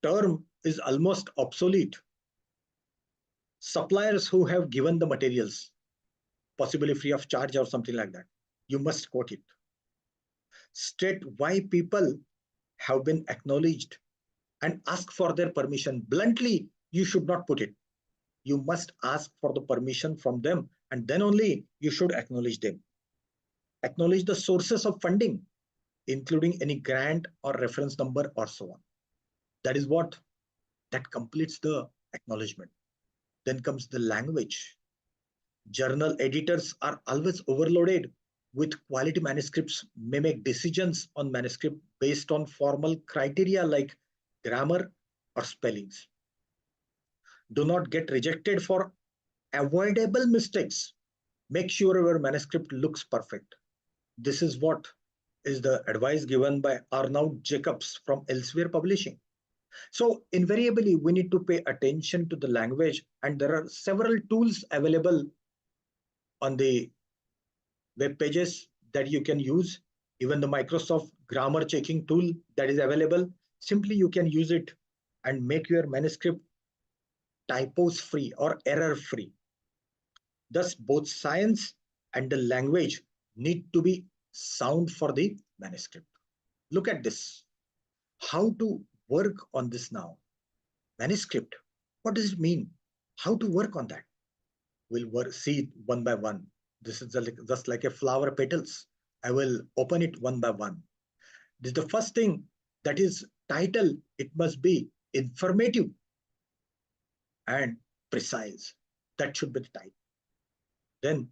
term is almost obsolete. Suppliers who have given the materials, possibly free of charge or something like that. You must quote it. State why people have been acknowledged and ask for their permission. Bluntly, you should not put it. You must ask for the permission from them and then only you should acknowledge them. Acknowledge the sources of funding, including any grant or reference number or so on. That is what that completes the acknowledgement. Then comes the language. Journal editors are always overloaded with quality manuscripts, may make decisions on manuscript based on formal criteria like grammar or spellings. Do not get rejected for avoidable mistakes. Make sure your manuscript looks perfect. This is what is the advice given by Arnaud Jacobs from Elsewhere Publishing. So invariably, we need to pay attention to the language, and there are several tools available on the web pages that you can use, even the Microsoft grammar checking tool that is available. Simply you can use it and make your manuscript typos free or error free. Thus, both science and the language need to be sound for the manuscript. Look at this. How to work on this now? Manuscript. What does it mean? How to work on that? We'll see it one by one. This is just like a flower petals. I will open it one by one. This is the first thing, that is title. It must be informative and precise. That should be the title. Then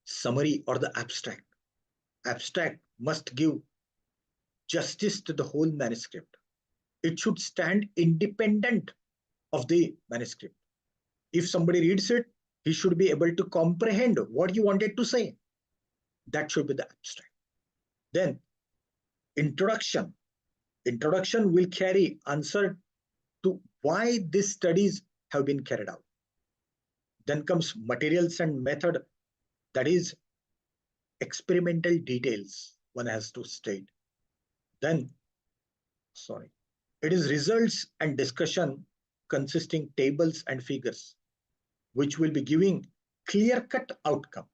summary or the abstract. Abstract must give justice to the whole manuscript. It should stand independent of the manuscript. If somebody reads it, he should be able to comprehend what you wanted to say. That should be the abstract. Then introduction. Introduction will carry answer to why these studies have been carried out. Then comes materials and method, that is experimental details one has to state. Then, it is results and discussion consisting tables and figures, which will be giving clear-cut outcome.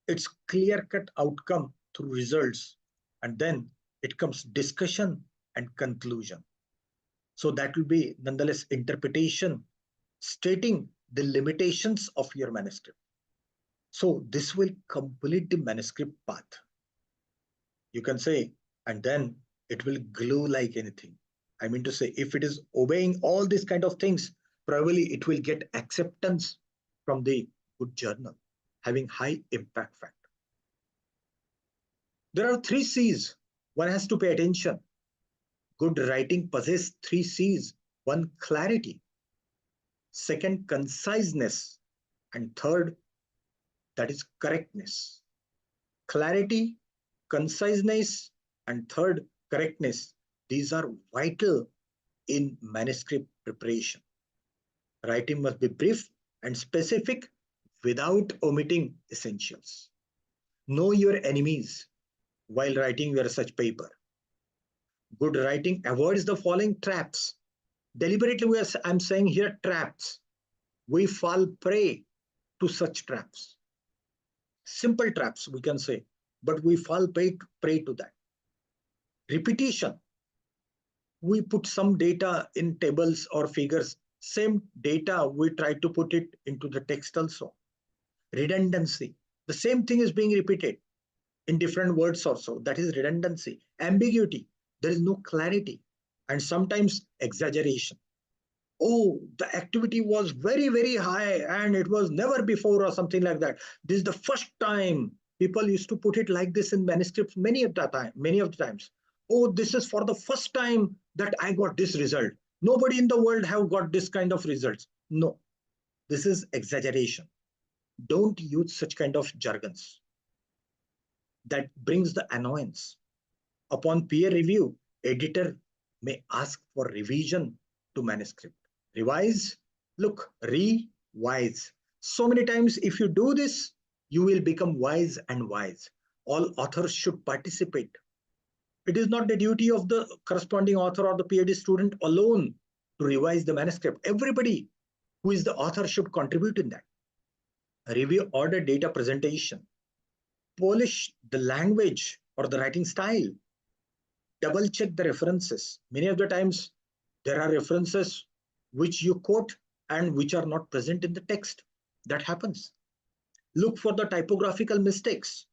It's clear-cut outcome through results, and then it comes discussion and conclusion. So that will be nonetheless interpretation, stating the limitations of your manuscript. So this will complete the manuscript path. You can say, and then it will glow like anything. I mean to say, if it is obeying all these kind of things, probably it will get acceptance from the good journal, having high impact factor. There are 3 C's one has to pay attention. Good writing possesses 3 C's. 1, clarity. 2, conciseness. And 3rd, that is correctness. Clarity, conciseness, and 3rd, correctness. These are vital in manuscript preparation. Writing must be brief and specific without omitting essentials. Know your enemies while writing your research paper. Good writing avoids the following traps. Deliberately, I'm saying here traps. We fall prey to such traps. Simple traps, we can say, but we fall prey to that. Repetition. We put some data in tables or figures. Same data, we try to put it into the text also. Redundancy. The same thing is being repeated in different words also. That is redundancy. Ambiguity. There is no clarity. And sometimes exaggeration. Oh, the activity was very, very high and it was never before or something like that. This is the first time. People used to put it like this in manuscripts many of the times. Oh, this is for the first time that I got this result. Nobody in the world have got this kind of results. No, this is exaggeration. Don't use such kind of jargons. That brings the annoyance. Upon peer review, editor may ask for revision to manuscript. Revise, look, revise. So many times if you do this, you will become wise and wise. All authors should participate. It is not the duty of the corresponding author or the PhD student alone to revise the manuscript. Everybody who is the author should contribute in that. Review order data presentation. Polish the language or the writing style. Double check the references. Many of the times there are references which you quote and which are not present in the text. That happens. Look for the typographical mistakes.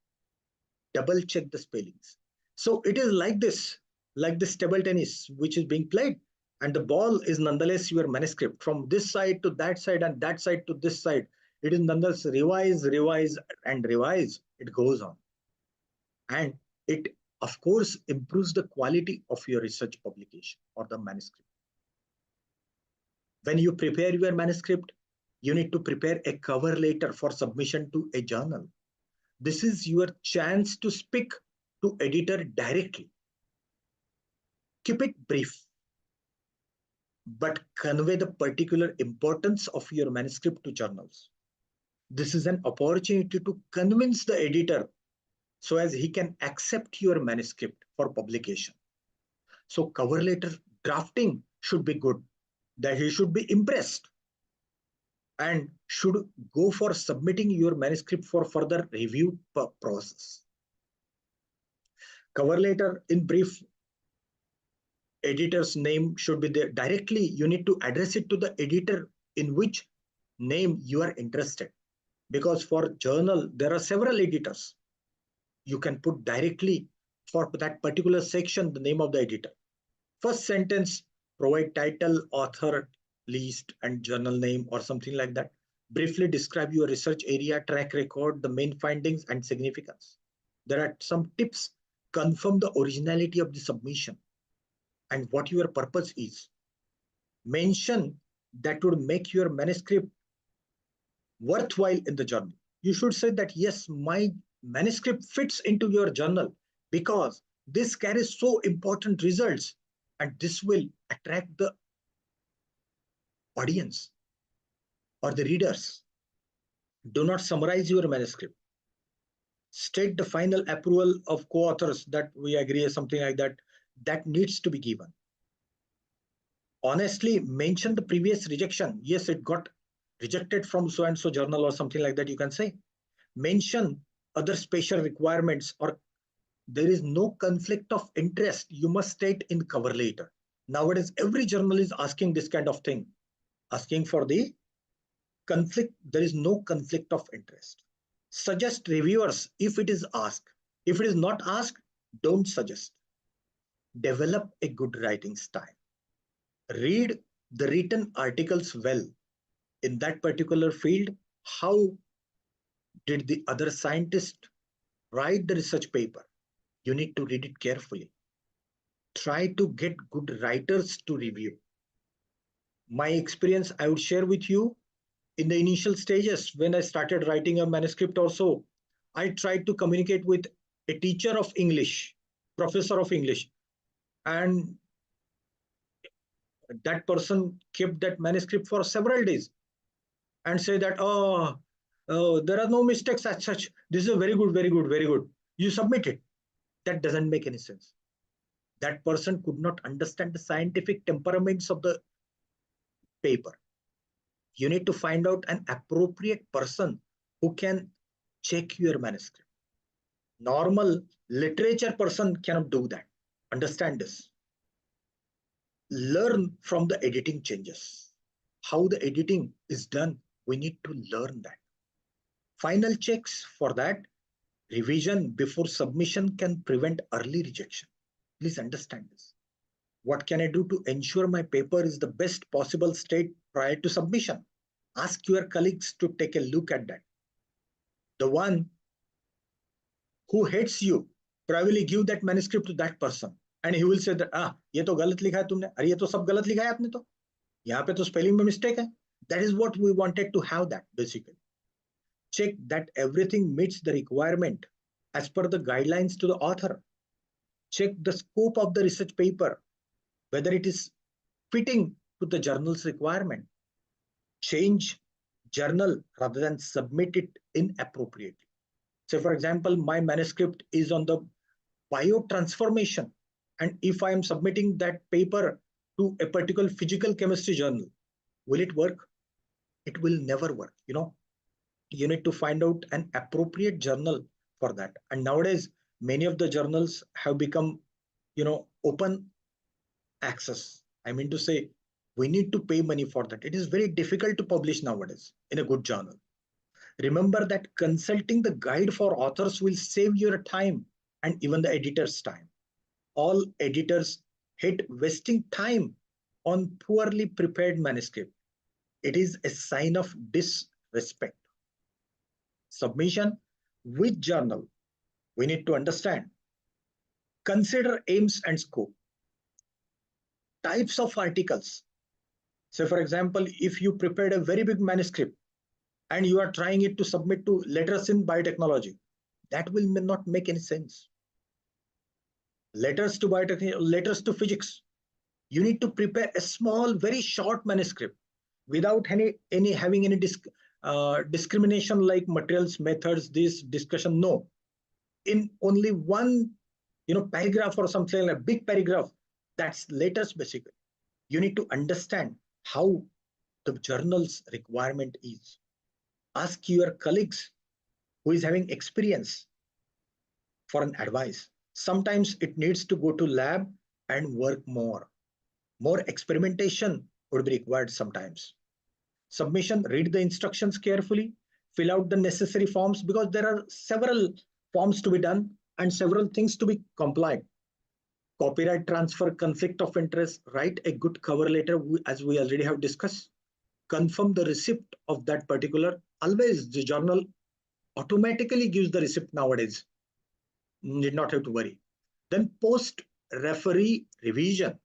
Double check the spellings. So it is like this table tennis which is being played, and the ball is nonetheless your manuscript. From this side to that side and that side to this side, it is nonetheless revise, revise, and revise. It goes on. And it, of course, improves the quality of your research publication or the manuscript. When you prepare your manuscript, you need to prepare a cover letter for submission to a journal. This is your chance to speak to editor directly. Keep it brief, but convey the particular importance of your manuscript to journals. This is an opportunity to convince the editor so as he can accept your manuscript for publication. So cover letter drafting should be good, that he should be impressed and should go for submitting your manuscript for further review process. Cover letter in brief, editor's name should be there directly. You need to address it to the editor in which name you are interested, because for journal there are several editors. You can put directly for that particular section the name of the editor. First sentence, provide title, author, list, and journal name or something like that. Briefly describe your research area, track record, the main findings and significance. There are some tips. Confirm the originality of the submission and what your purpose is. Mention that would make your manuscript worthwhile in the journal. You should say that, yes, my manuscript fits into your journal because this carries so important results and this will attract the audience or the readers. Do not summarize your manuscript. State the final approval of co-authors that we agree or something like that. That needs to be given. Honestly, mention the previous rejection. Yes, it got rejected from so and so journal or something like that, you can say. Mention other special requirements or there is no conflict of interest. You must state in cover letter. Nowadays, every journal is asking this kind of thing, asking for the conflict. There is no conflict of interest. Suggest reviewers if it is asked. If it is not asked, don't suggest. Develop a good writing style. Read the written articles well. In that particular field, how did the other scientist write the research paper? You need to read it carefully. Try to get good writers to review. My experience I would share with you. In the initial stages, when I started writing a manuscript or so, I tried to communicate with a teacher of English, professor of English, and that person kept that manuscript for several days and say that, there are no mistakes as such. This is a very good, very good, very good. You submit it. That doesn't make any sense. That person could not understand the scientific temperaments of the paper. You need to find out an appropriate person who can check your manuscript. Normal literature person cannot do that. Understand this. Learn from the editing changes. How the editing is done, we need to learn that. Final checks for that. Revision before submission can prevent early rejection. Please understand this. What can I do to ensure my paper is the best possible state prior to submission? Ask your colleagues to take a look at that. The one who hates you, probably give that manuscript to that person and he will say that, ये तो गलत लिखा है तुमने, अरे ये तो सब गलत लिखा है आपने तो, यहाँ पे तो spelling में mistake है. That is what we wanted to have that basically. Check that everything meets the requirement as per the guidelines to the author. Check the scope of the research paper, whether it is fitting to the journal's requirement. Change journal rather than submit it inappropriately. Say, for example, my manuscript is on the biotransformation, and if I am submitting that paper to a particular physical chemistry journal, will it work? It will never work. You need to find out an appropriate journal for that. And nowadays, many of the journals have become, open access. I mean to say, we need to pay money for that. It is very difficult to publish nowadays in a good journal. Remember that consulting the guide for authors will save your time and even the editor's time. All editors hate wasting time on poorly prepared manuscript. It is a sign of disrespect. Submission with journal, we need to understand. Consider aims and scope. Types of articles. So for example, if you prepared a very big manuscript and you are trying it to submit to letters in biotechnology, that will not make any sense. Letters to biotechnology, letters to physics. You need to prepare a small, very short manuscript without having any discrimination like materials, methods, this discussion. No, in only one, paragraph or something like a big paragraph, that's latest basically. You need to understand how the journal's requirement is. Ask your colleagues who is having experience for an advice. Sometimes it needs to go to lab and work more. More experimentation would be required sometimes. Submission, read the instructions carefully, fill out the necessary forms because there are several forms to be done and several things to be complied. Copyright transfer, conflict of interest, write a good cover letter as we already have discussed. Confirm the receipt of that particular. Always the journal automatically gives the receipt nowadays. Need not have to worry. Then post referee revision.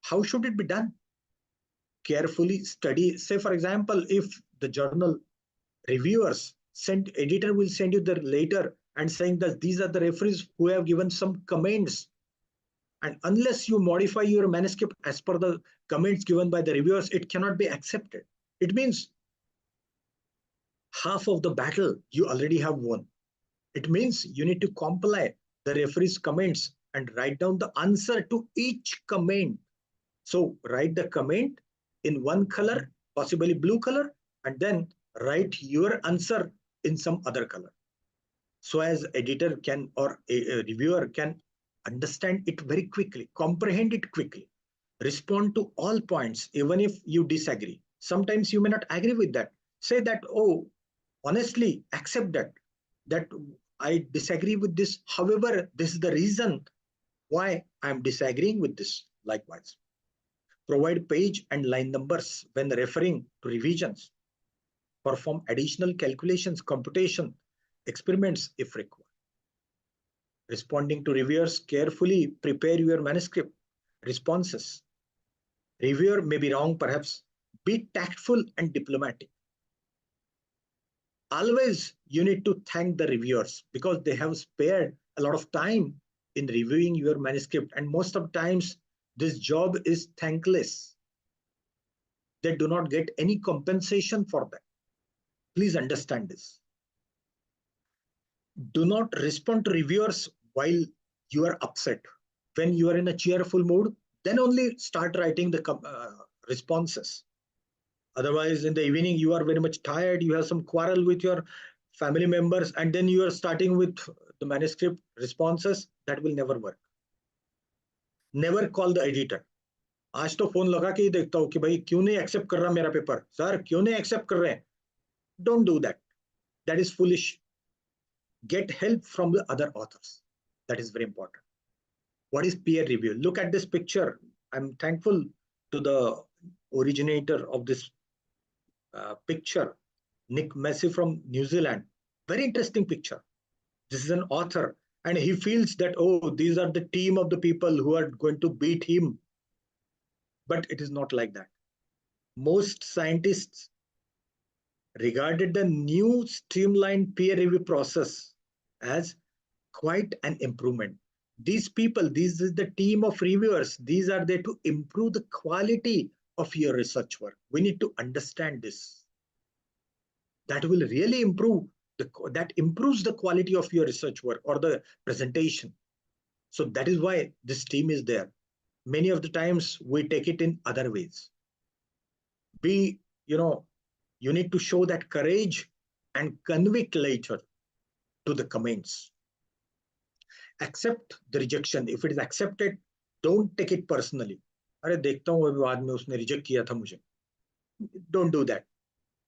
How should it be done? Carefully study. Say, for example, if the journal reviewers send, editor will send you the letter and saying that these are the referees who have given some comments. And unless you modify your manuscript as per the comments given by the reviewers, it cannot be accepted. It means half of the battle you already have won. It means you need to comply the referee's comments and write down the answer to each comment. So write the comment in one color, possibly blue color, and then write your answer in some other color. So as editor can or a reviewer can understand it very quickly, comprehend it quickly, respond to all points, even if you disagree. Sometimes you may not agree with that. Say that, oh, honestly, accept that I disagree with this. However, this is the reason why I'm disagreeing with this. Likewise, provide page and line numbers when referring to revisions. Perform additional calculations, computation, experiments if required. Responding to reviewers, carefully prepare your manuscript responses. Reviewer may be wrong, perhaps. Be tactful and diplomatic. Always you need to thank the reviewers because they have spared a lot of time in reviewing your manuscript, and most of the times this job is thankless. They do not get any compensation for that. Please understand this. Do not respond to reviewers while you are upset. When you are in a cheerful mood, then only start writing the responses. Otherwise, in the evening, you are very much tired, you have some quarrel with your family members, and then you are starting with the manuscript responses. That will never work. Never call the editor. आज तो phone लगा के ही देखता हूँ कि भाई क्यों नहीं एक्सेप्ट कर रहा मेरा पेपर, सर क्यों नहीं एक्सेप्ट कर रहे हैं. Don't do that. That is foolish. Get help from the other authors. That is very important. What is peer review? Look at this picture. I'm thankful to the originator of this picture, Nick Massey from New Zealand. Very interesting picture. This is an author, and he feels that, oh, these are the team of the people who are going to beat him. But it is not like that. Most scientists regarded the new streamlined peer review process as quite an improvement. These people, this is the team of reviewers. These are there to improve the quality of your research work. We need to understand this. That will really improve, that improves the quality of your research work or the presentation. So that is why this team is there. Many of the times we take it in other ways. You need to show that courage and convict later to the comments. Accept the rejection. If it is accepted, don't take it personally. अरे देखता हूँ अभी बाद में उसने reject किया था मुझे. Don't do that.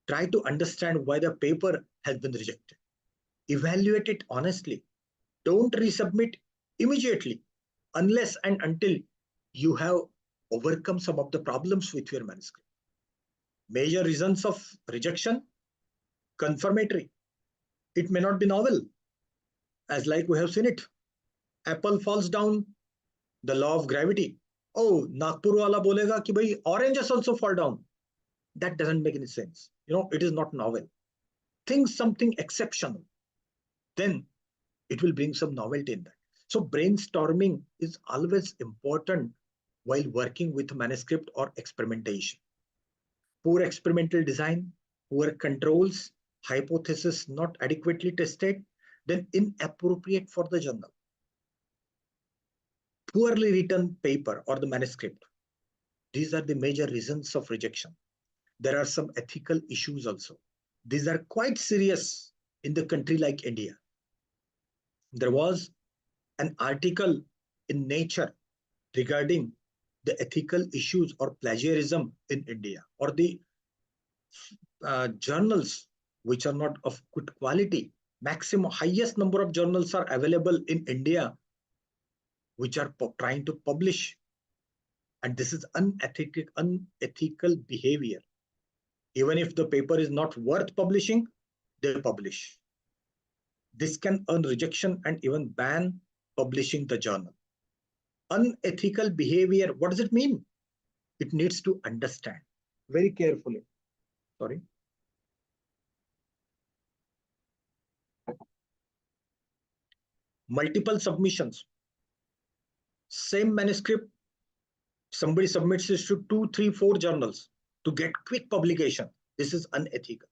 Try to understand why the paper has been rejected. Evaluate it honestly. Don't resubmit immediately unless and until you have overcome some of the problems with your manuscript. Major reasons of rejection: confirmatory. It may not be novel, as like we have seen it. Apple falls down, the law of gravity. Oh, Nagpur wala bolega ki bhai oranges also fall down. That doesn't make any sense. It is not novel. Think something exceptional. Then it will bring some novelty in that. So brainstorming is always important while working with manuscript or experimentation. Poor experimental design, poor controls, hypothesis not adequately tested, then inappropriate for the journal. Poorly written paper or the manuscript. These are the major reasons of rejection. There are some ethical issues also. These are quite serious in the country like India. There was an article in Nature regarding the ethical issues or plagiarism in India, or the journals which are not of good quality. Maximum highest number of journals are available in India which are trying to publish, and this is unethical behavior. Even if the paper is not worth publishing, they publish. This can earn rejection and even ban publishing the journal. Unethical behavior, what does it mean? It needs to understand very carefully. Sorry. Multiple submissions. Same manuscript, somebody submits it to 2, 3, 4 journals to get quick publication. This is unethical.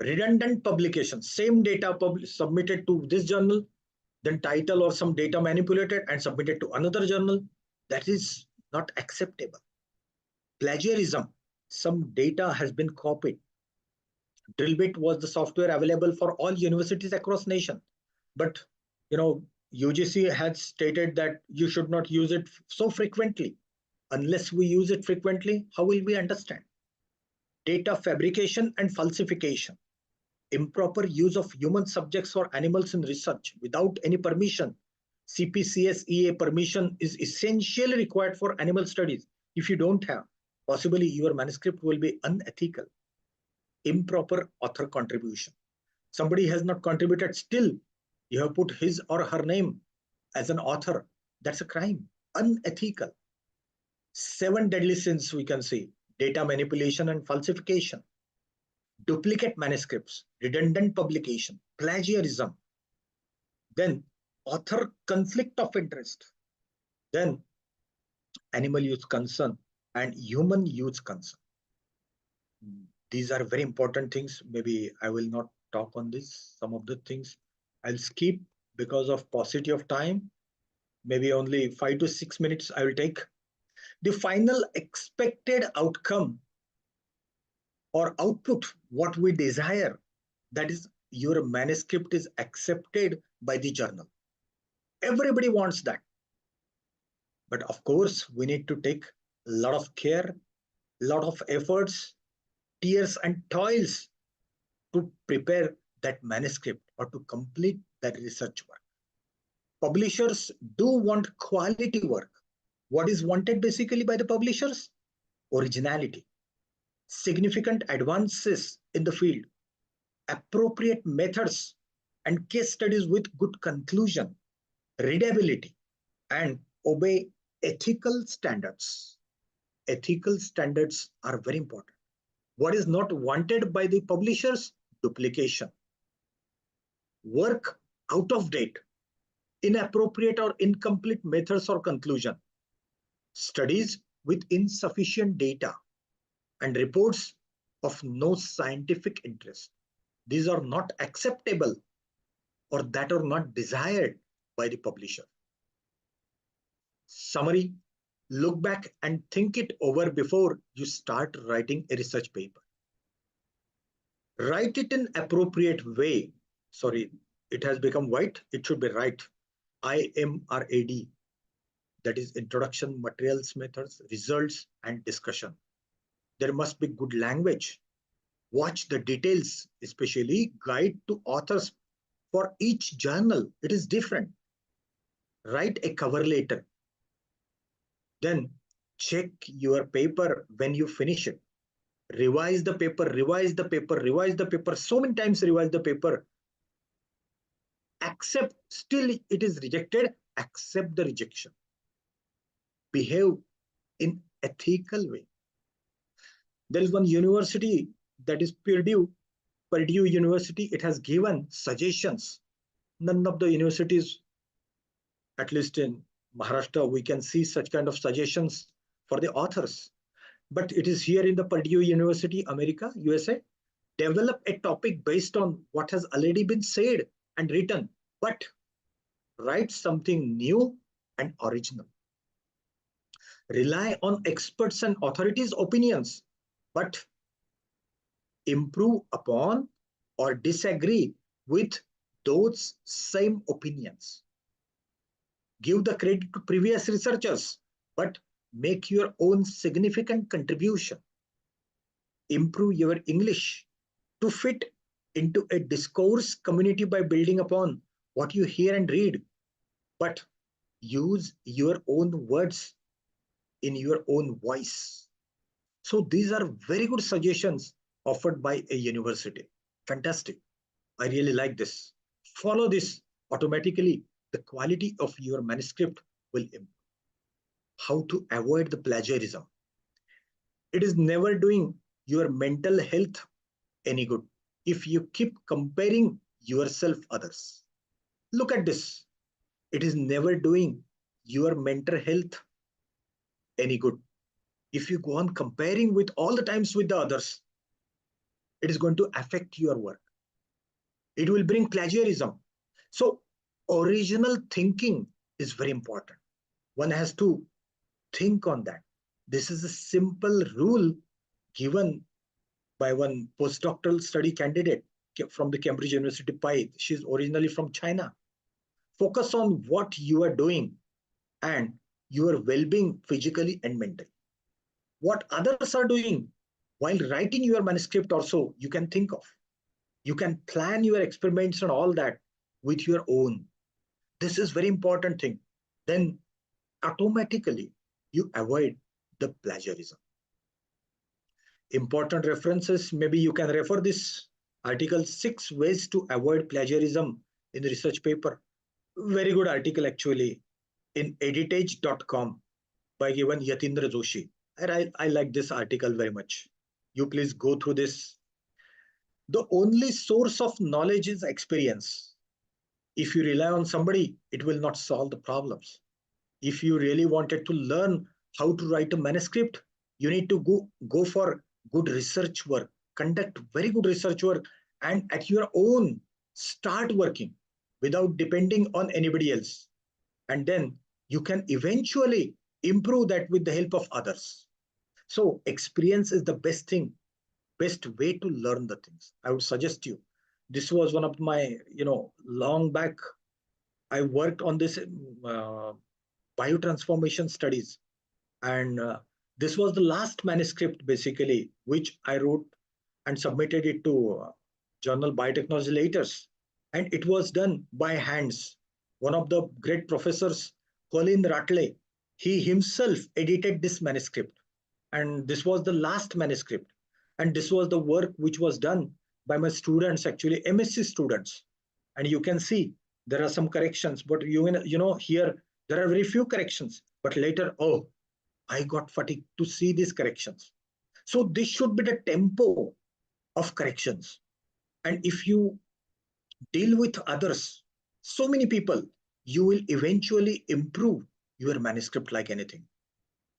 Redundant publication, same data submitted to this journal, then title or some data manipulated and submitted to another journal. That is not acceptable. Plagiarism, some data has been copied. Drillbit was the software available for all universities across nation, but UGC had stated that you should not use it so frequently. Unless we use it frequently, how will we understand? Data fabrication and falsification. Improper use of human subjects or animals in research without any permission. CPCSEA permission is essentially required for animal studies. If you don't have, possibly your manuscript will be unethical. Improper author contribution. Somebody has not contributed, still you have put his or her name as an author. That's a crime, unethical. 7 deadly sins we can see: data manipulation and falsification, duplicate manuscripts, redundant publication, plagiarism, then author conflict of interest, then animal use concern and human use concern. These are very important things. Maybe I will not talk on this. Some of the things I'll skip because of paucity of time. Maybe only 5 to 6 minutes I will take. The final expected outcome or output, what we desire, that is your manuscript is accepted by the journal. Everybody wants that. But of course, we need to take a lot of care, a lot of efforts, tears and toils to prepare that manuscript or to complete that research work. Publishers do want quality work. What is wanted basically by the publishers? Originality, significant advances in the field, appropriate methods and case studies with good conclusion, readability, and obey ethical standards. Ethical standards are very important. What is not wanted by the publishers? Duplication, work out of date, inappropriate or incomplete methods or conclusion, studies with insufficient data, and reports of no scientific interest. These are not acceptable or that are not desired by the publisher. Summary: look back and think it over before you start writing a research paper. Write it in appropriate way. Sorry, it has become white. It should be right. IMRAD. That is introduction, materials, methods, results, and discussion. There must be good language. Watch the details, especially guide to authors for each journal. It is different. Write a cover letter. Then check your paper when you finish it. Revise the paper, revise the paper, revise the paper. So many times revise the paper. Accept, still it is rejected. Accept the rejection. Behave in ethical way. There is one university, that is Purdue University. It has given suggestions. None of the universities, at least in Maharashtra, we can see such kind of suggestions for the authors. But it is here in the Purdue University, America, USA. develop a topic based on what has already been said and written, but write something new and original. Rely on experts and authorities' opinions, but improve upon or disagree with those same opinions. Give the credit to previous researchers, but make your own significant contribution. Improve your English to fit into a discourse community by building upon what you hear and read, but use your own words in your own voice. So these are very good suggestions offered by a university. Fantastic. I really like this. Follow this. Automatically, the quality of your manuscript will improve. How to avoid the plagiarism? It is never doing your mental health any good if you keep comparing yourself others. Look at this. It is never doing your mental health any good if you go on comparing with all the times with the others. It is going to affect your work. It will bring plagiarism. So original thinking is very important. One has to think on that. This is a simple rule given by one postdoctoral study candidate from the Cambridge University Pi. She's originally from China. Focus on what you are doing and your well-being physically and mentally. What others are doing while writing your manuscript also, you can think of. You can plan your experiments and all that with your own. This is very important thing. Then automatically you avoid the plagiarism. Important references, maybe you can refer this article, 6 ways to avoid plagiarism in the research paper. Very good article actually in editage.com by given Yatindra Joshi. And I like this article very much. You please go through this. The only source of knowledge is experience. If you rely on somebody, it will not solve the problems. If you really wanted to learn how to write a manuscript, you need to go for good research work, conduct very good research work, and at your own start working without depending on anybody else. And then you can eventually improve that with the help of others. So experience is the best thing, best way to learn the things. I would suggest you. This was one of my, long back, I worked on this biotransformation studies. And this was the last manuscript, basically, which I wrote and submitted it to journal Biotechnology Letters. And it was done by hands. One of the great professors, Colin Ratley, he himself edited this manuscript. And this was the last manuscript. And this was the work which was done by my students, actually MSc students. And you can see there are some corrections, but here there are very few corrections. But later, oh, I got fatigued to see these corrections. So this should be the tempo of corrections. And if you deal with others, so many people, you will eventually improve your manuscript like anything.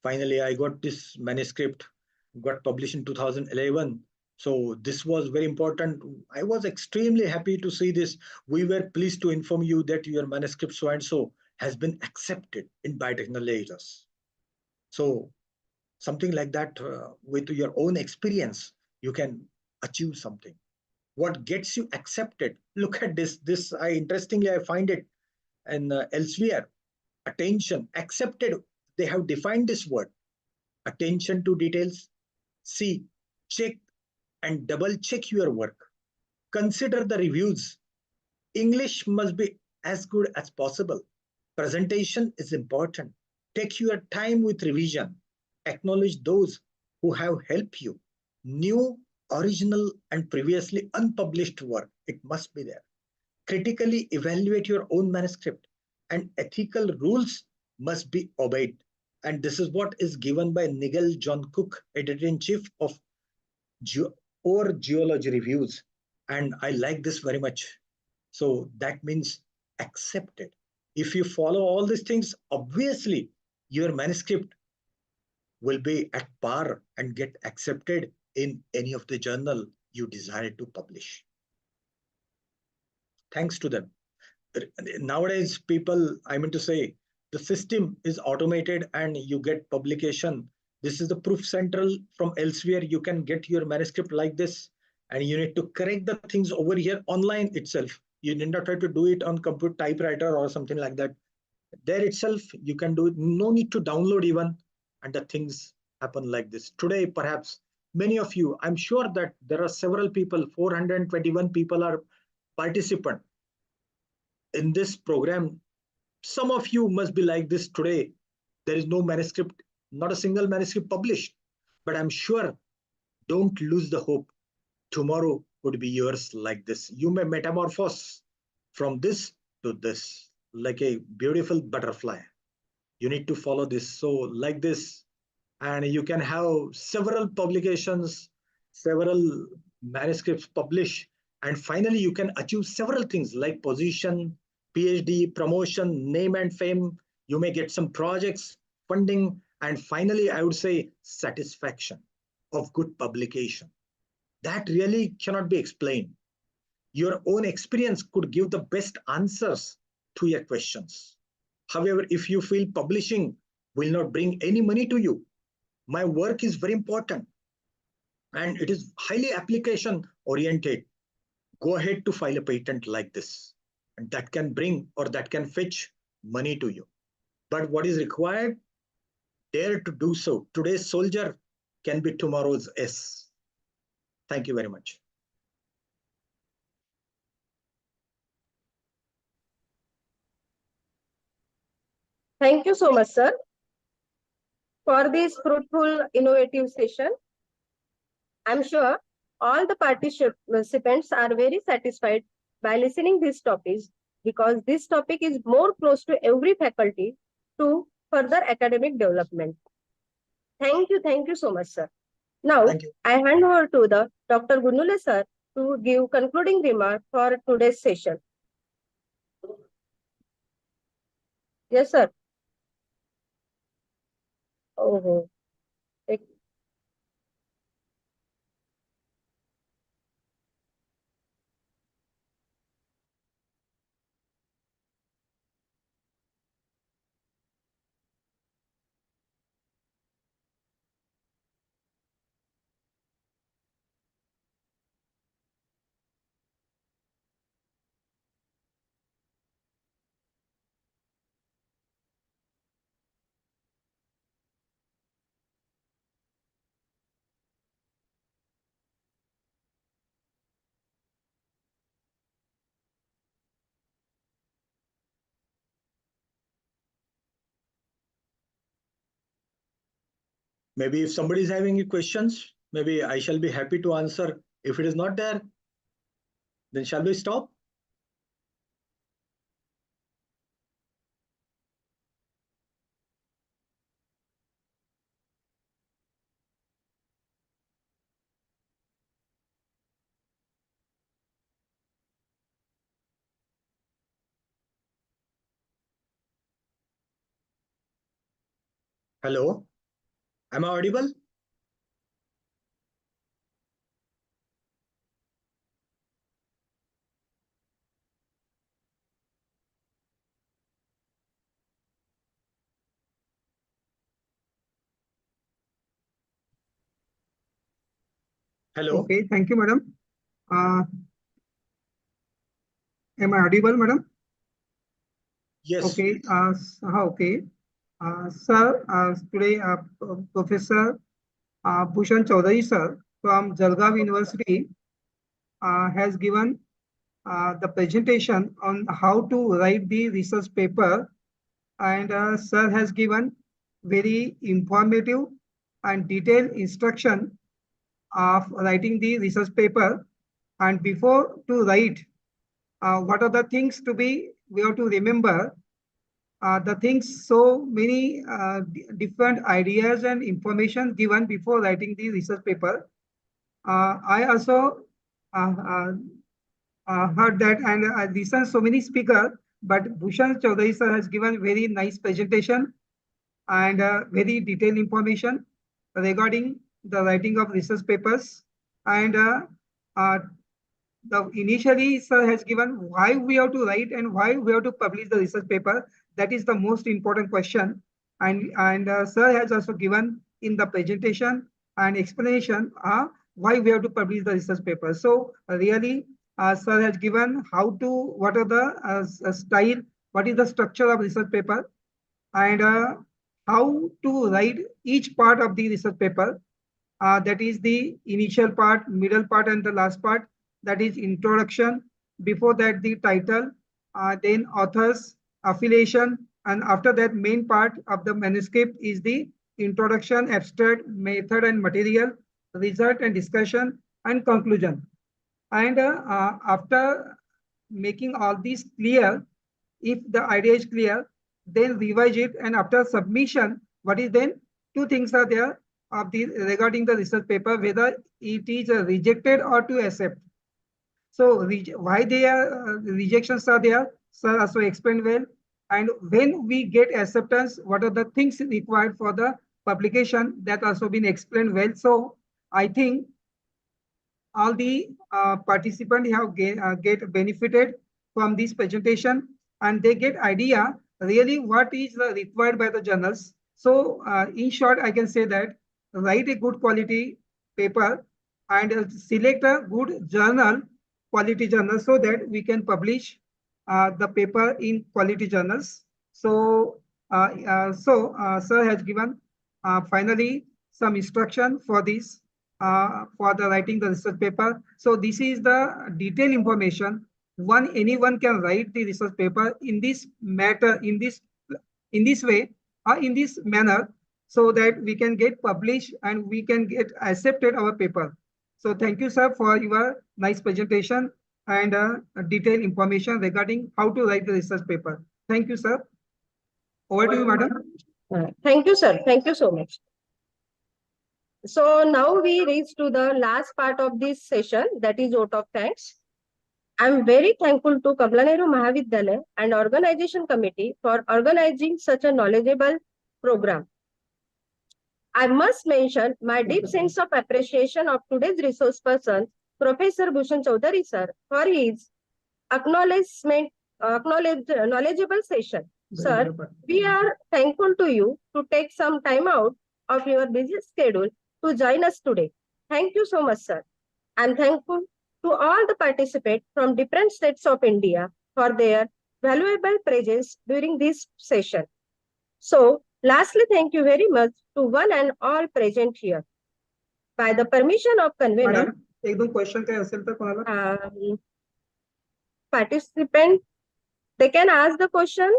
Finally, I got this manuscript, got published in 2011. So this was very important. I was extremely happy to see this. We were pleased to inform you that your manuscript so-and-so has been accepted in Biotechnology. So something like that, with your own experience, you can achieve something. What gets you accepted? Look at this. Interestingly, I find it in elsewhere. Attention, accepted. They have defined this word. Attention to details. See, check and double check your work. Consider the reviews. English must be as good as possible. Presentation is important. Take your time with revision. Acknowledge those who have helped you. New, original, and previously unpublished work, it must be there. Critically evaluate your own manuscript, and ethical rules must be obeyed. And this is what is given by Nigel John Cook, editor-in-chief of Geology Reviews. And I like this very much. So that means accepted. If you follow all these things, obviously your manuscript will be at par and get accepted in any of the journal you decided to publish. Thanks to them. Nowadays, people, I mean to say, the system is automated and you get publication. This is the proof central. From elsewhere you can get your manuscript like this, and you need to correct the things over here online itself. You need not try to do it on computer typewriter or something like that. There itself you can do it, no need to download even, and the things happen like this. Today perhaps many of you, I'm sure that there are several people, 421 people are participant in this program. Some of you must be like this today. There is no manuscript, not a single manuscript published. But I'm sure, don't lose the hope. Tomorrow would be yours like this. You may metamorphose from this to this, like a beautiful butterfly. You need to follow this. So like this, and you can have several publications, several manuscripts published, and finally you can achieve several things like position, PhD, promotion, name and fame. You may get some projects, funding, and finally I would say satisfaction of good publication. That really cannot be explained. Your own experience could give the best answers to your questions. However, if you feel publishing will not bring any money to you, my work is very important and it is highly application oriented, go ahead to file a patent like this, and that can bring or that can fetch money to you. But what is required? Dare to do so. Today's soldier can be tomorrow's S. Thank you very much. Thank you so much, sir, for this fruitful, innovative session. I'm sure all the participants are very satisfied by listening these topics, because this topic is more close to every faculty to further academic development. Thank you so much, sir. Now, Thank you. I hand over to the Dr. Gunule sir to give concluding remarks for today's session. Yes, sir. Oh, Maybe if somebody is having any questions, maybe I shall be happy to answer. If it is not there, then shall we stop? Hello, am I audible? Hello. Okay, thank you, madam. Am I audible, madam? Yes. Okay. Okay. Sir, today Professor Bhushan Chaudhary sir from Jalgaon University has given the presentation on how to write the research paper, and sir has given very informative and detailed instruction of writing the research paper. And before to write, what are the things to be we have to remember, the things, so many different ideas and information given before writing the research paper. I also heard that, and I listened so many speakers, but Bhushan Chaudhary sir has given very nice presentation and very detailed information regarding the writing of research papers. And initially sir has given why we have to write and why we have to publish the research paper. That is the most important question. And sir has also given in the presentation an explanation why we have to publish the research paper. So really, sir has given what are the style, what is the structure of research paper, and how to write each part of the research paper. That is the initial part, middle part, and the last part. That is introduction. Before that, the title, then authors, affiliation, and after that, main part of the manuscript is the introduction, abstract, method and material, result and discussion, and conclusion. And after making all these clear, if the idea is clear, then revise it. And after submission, what is then? Two things are there of the regarding the research paper, whether it is rejected or to accept. So why they are rejections are there, sir also explained well. And when we get acceptance, what are the things required for the publication, that also been explained well. So I think all the participants have get benefited from this presentation, and they get idea really what is required by the journals. So in short, I can say that write a good quality paper and select a good journal, quality journal, so that we can publish the paper in quality journals. So sir has given finally some instruction for this, for the writing the research paper. So this is the detailed information. Anyone can write the research paper in this matter, in this way, or in this manner, so that we can get published and we can get accepted our paper. So thank you, sir, for your nice presentation and detailed information regarding how to write the research paper. Thank you, sir. Over to you, madam. Thank you, sir. Thank you so much. So now we reach to the last part of this session, that is vote of thanks. I am very thankful to Kamla Nehru Mahavidyalaya and Organization Committee for organizing such a knowledgeable program. I must mention my deep sense of appreciation of today's resource person, Professor Bhushan Chaudhary sir, for his knowledgeable session. Sir, we are thankful to you to take some time out of your busy schedule to join us today. Thank you so much, sir. I am thankful to all the participants from different states of India for their valuable presence during this session. So, lastly, thank you very much to one and all present here. By the permission of convener, Madam, एकदम question काय असेल तर कोणाला? Participant, they can ask the question.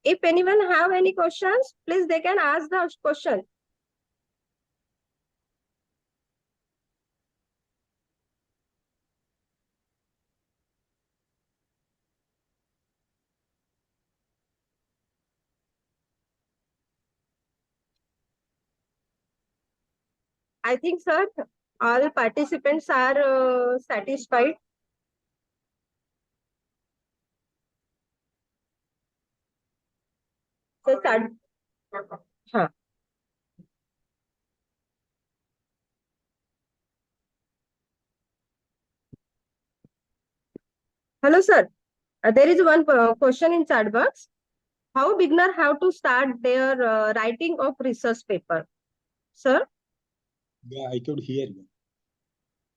If anyone have any questions, please they can ask the question. I think, sir, all participants are satisfied. So, start. Hello, sir. There is one question in chat box. How beginner have to start their writing of research paper? Sir? Yeah, I could hear you.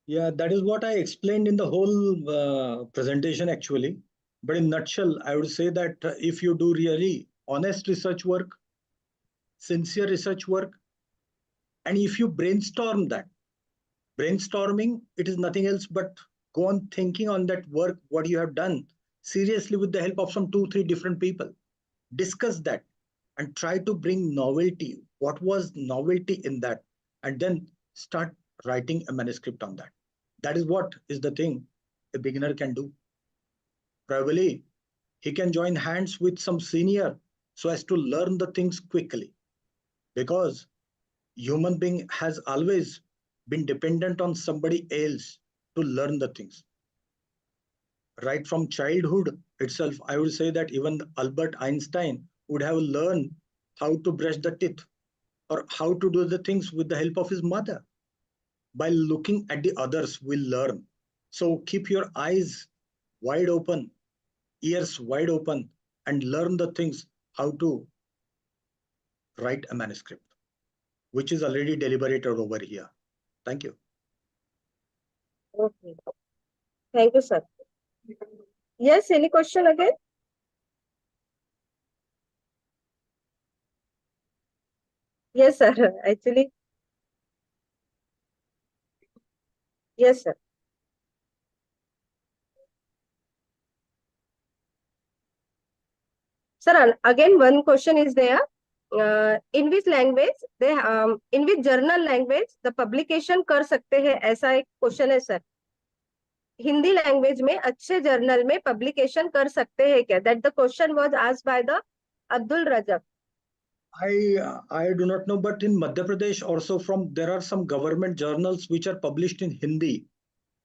Yeah, that is what I explained in the whole presentation actually. But in nutshell, I would say that if you do really honest research work, sincere research work, and if you brainstorm that, brainstorming, it is nothing else but go on thinking on that work, what you have done seriously with the help of some 2-3 different people. Discuss that and try to bring novelty. What was novelty in that? And then start writing a manuscript on that. That is what is the thing a beginner can do. Probably he can join hands with some senior so as to learn the things quickly, because human being has always been dependent on somebody else to learn the things. Right from childhood itself, I would say that even Albert Einstein would have learned how to brush the teeth or how to do the things with the help of his mother. By looking at the others, we learn. So keep your eyes wide open, ears wide open, and learn the things how to write a manuscript, which is already deliberated over here. Thank you. Okay. Thank you, sir. Yes, any question again? Yes, sir. Actually, yes, sir. Sir, again, one question is there. In which language in which journal language the publication कर सकते हैं, ऐसा एक question है sir. Hindi language में अच्छे journal में publication कर सकते हैं क्या? That the question was asked by the Abdul Rajak. I do not know, but in Madhya Pradesh also there are some government journals which are published in Hindi.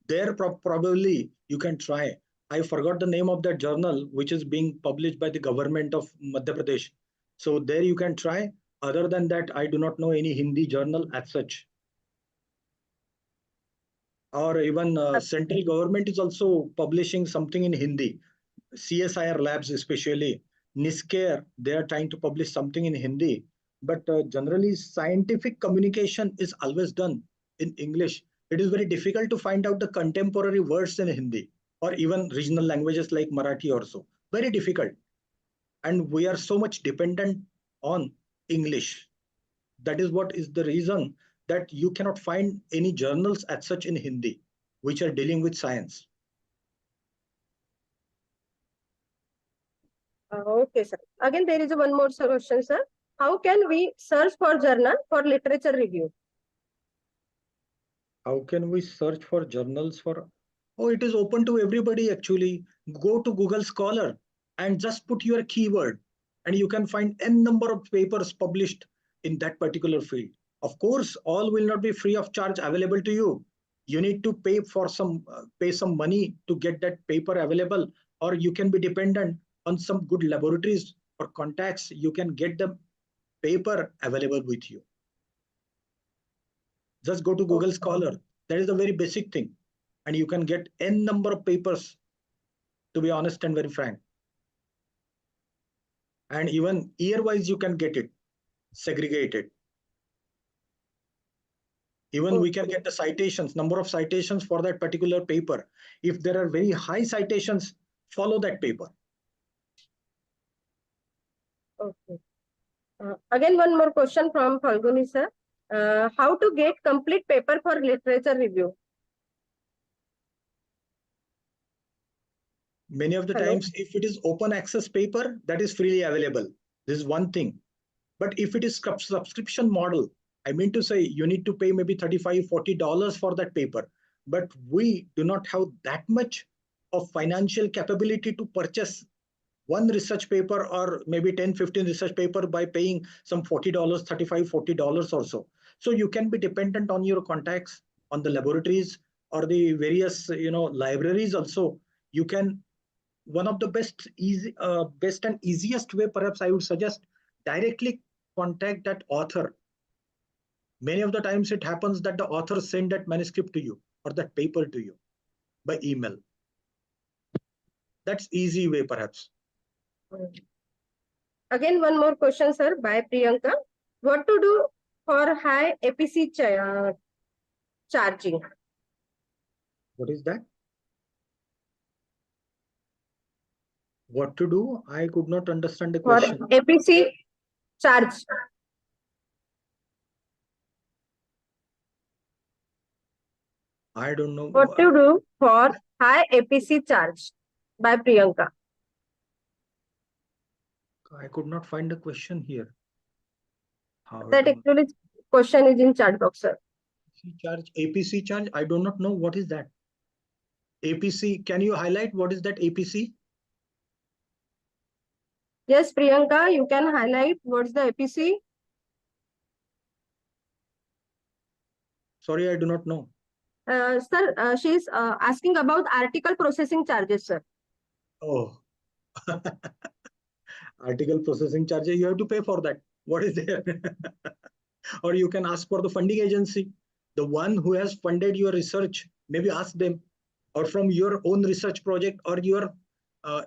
There probably you can try. I forgot the name of that journal which is being published by the government of Madhya Pradesh. So there you can try. Other than that, I do not know any Hindi journal as such. Or even central government is also publishing something in Hindi. CSIR labs especially, NISCARE, they are trying to publish something in Hindi. But generally scientific communication is always done in English. It is very difficult to find out the contemporary words in Hindi or even regional languages like Marathi also. Very difficult. And we are so much dependent on English. That is what is the reason that you cannot find any journals as such in Hindi, which are dealing with science. Okay, sir. Again, there is one more question, sir. How can we search for journal for literature review? How can we search for journals for? Oh, it is open to everybody actually. Go to Google Scholar and just put your keyword, and you can find n number of papers published in that particular field. Of course, all will not be free of charge available to you. You need to pay some money to get that paper available, or you can be dependent on some good laboratories or contacts. You can get the paper available with you. Just go to Google Scholar. That is a very basic thing. And you can get n number of papers, to be honest and very frank. And even year-wise, you can get it segregated. Even we can get the citations, number of citations for that particular paper. If there are very high citations, follow that paper. Okay. Again, one more question from Falguni, sir. How to get complete paper for literature review? Many of the times, if it is open access paper, that is freely available. This is one thing. But if it is subscription model, I mean to say you need to pay maybe $35, $40 for that paper. But we do not have that much of financial capability to purchase one research paper or maybe 10, 15 research paper by paying some $40, $35, $40 or so. So you can be dependent on your contacts, on the laboratories or the various libraries also. You can, one of the best and easiest way, perhaps I would suggest, directly contact that author. Many of the times it happens that the author send that manuscript to you or that paper to you by email. That's easy way, perhaps. Again, one more question, sir, by Priyanka. What to do for high APC charging? What is that? What to do? I could not understand the For question. APC charge. I don't know. What to do for high APC charge by Priyanka? I could not find the question here. How That to actually question is in chat box, sir. APC charge? I do not know what is that. APC, can you highlight what is that APC? Yes, Priyanka, you can highlight what's the APC. Sorry, I do not know. Sir, she's asking about article processing charges, sir. Oh, article processing charges, you have to pay for that. What is there? Or you can ask for the funding agency. The one who has funded your research, maybe ask them, or from your own research project, or your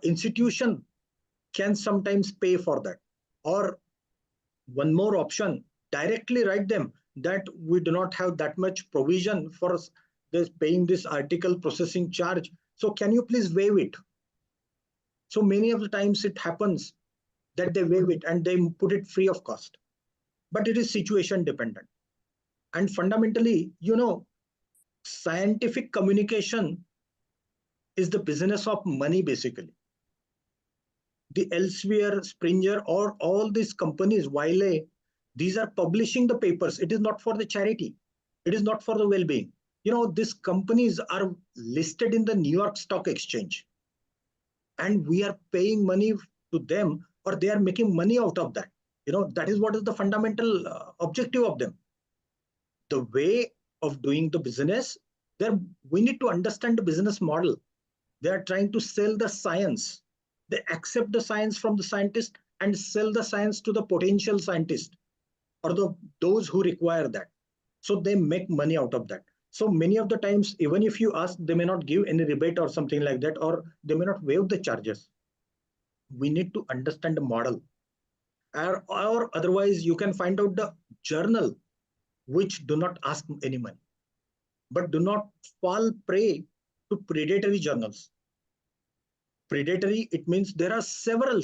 institution can sometimes pay for that. Or one more option, directly write them that we do not have that much provision for this paying this article processing charge. So can you please waive it? So many of the times it happens that they waive it and they put it free of cost. But it is situation dependent. And fundamentally, scientific communication is the business of money, basically. The Elsevier, Springer, or all these companies, Wiley, these are publishing the papers. It is not for the charity. It is not for the well-being. These companies are listed in the New York Stock Exchange. And we are paying money to them, or they are making money out of that. That is what is the fundamental objective of them. The way of doing the business, we need to understand the business model. They are trying to sell the science. They accept the science from the scientist and sell the science to the potential scientist, or those who require that. So they make money out of that. So many of the times, even if you ask, they may not give any rebate or something like that, or they may not waive the charges. We need to understand the model. Or otherwise, you can find out the journal which do not ask any money. But do not fall prey to predatory journals. Predatory, it means there are several.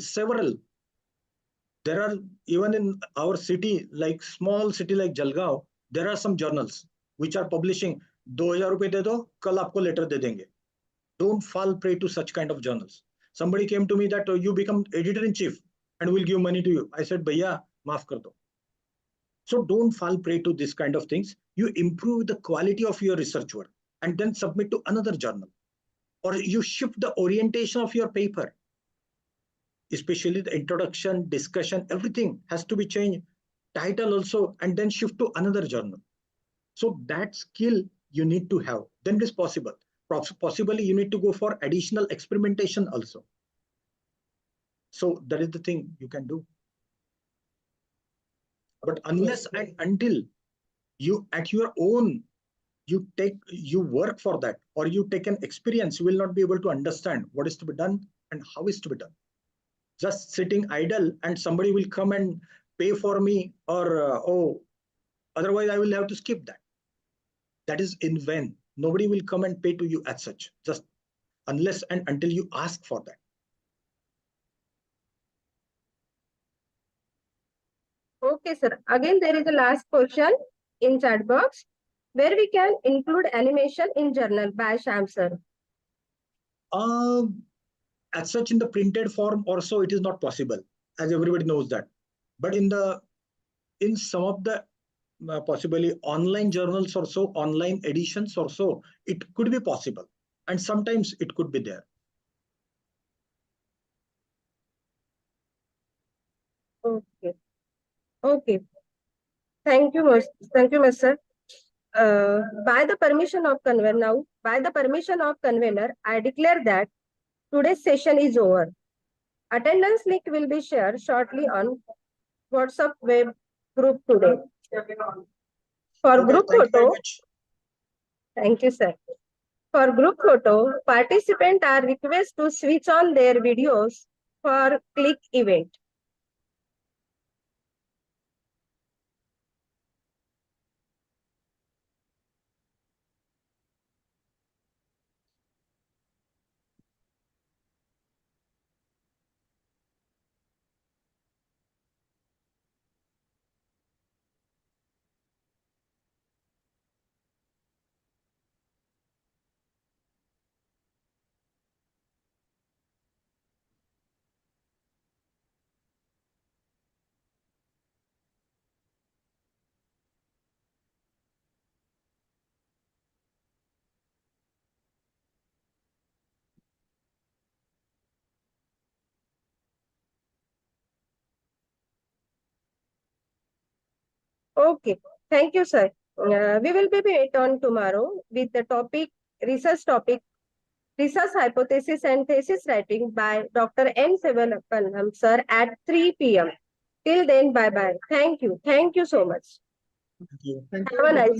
There are, even in our city, like small city like Jalgaon, there are some journals which are publishing 2000 rupees de do, kal aapko letter de denge. Don't fall prey to such kind of journals. Somebody came to me that you become editor-in-chief and we'll give money to you. I said, Bhaiya, maaf kar do. So don't fall prey to this kind of things. You improve the quality of your research work and then submit to another journal. Or you shift the orientation of your paper. Especially the introduction, discussion, everything has to be changed. Title also, and then shift to another journal. So that skill you need to have. Then it is possible. Possibly you need to go for additional experimentation also. So that is the thing you can do. But unless and until you at your own, you work for that, or you take an experience, you will not be able to understand what is to be done and how is to be done. Just sitting idle and somebody will come and pay for me, or otherwise I will have to skip that. That is in vain. Nobody will come and pay to you as such, just unless and until you ask for that. Okay, sir. Again, there is a last question in chat box where we can include animation in journal by Sham sir. As such, in the printed form also, it is not possible, as everybody knows that. But in some of the possibly online journals or so, online editions or so, it could be possible. And sometimes it could be there. Okay. Okay. Thank you, Mr. By the permission of convener, I declare that today's session is over. Attendance link will be shared shortly on WhatsApp web group today. For Okay, group thank you very photo, much. thank you, sir. For group photo, participants are requested to switch on their videos for click event. Okay, thank you, sir. We will be meet on tomorrow with the topic, research hypothesis and thesis writing by Dr. N. Sivalakkanam, sir, at 3 p.m. Till then, bye-bye. Thank you. Thank you so much. Thank you. Thank Have a nice day.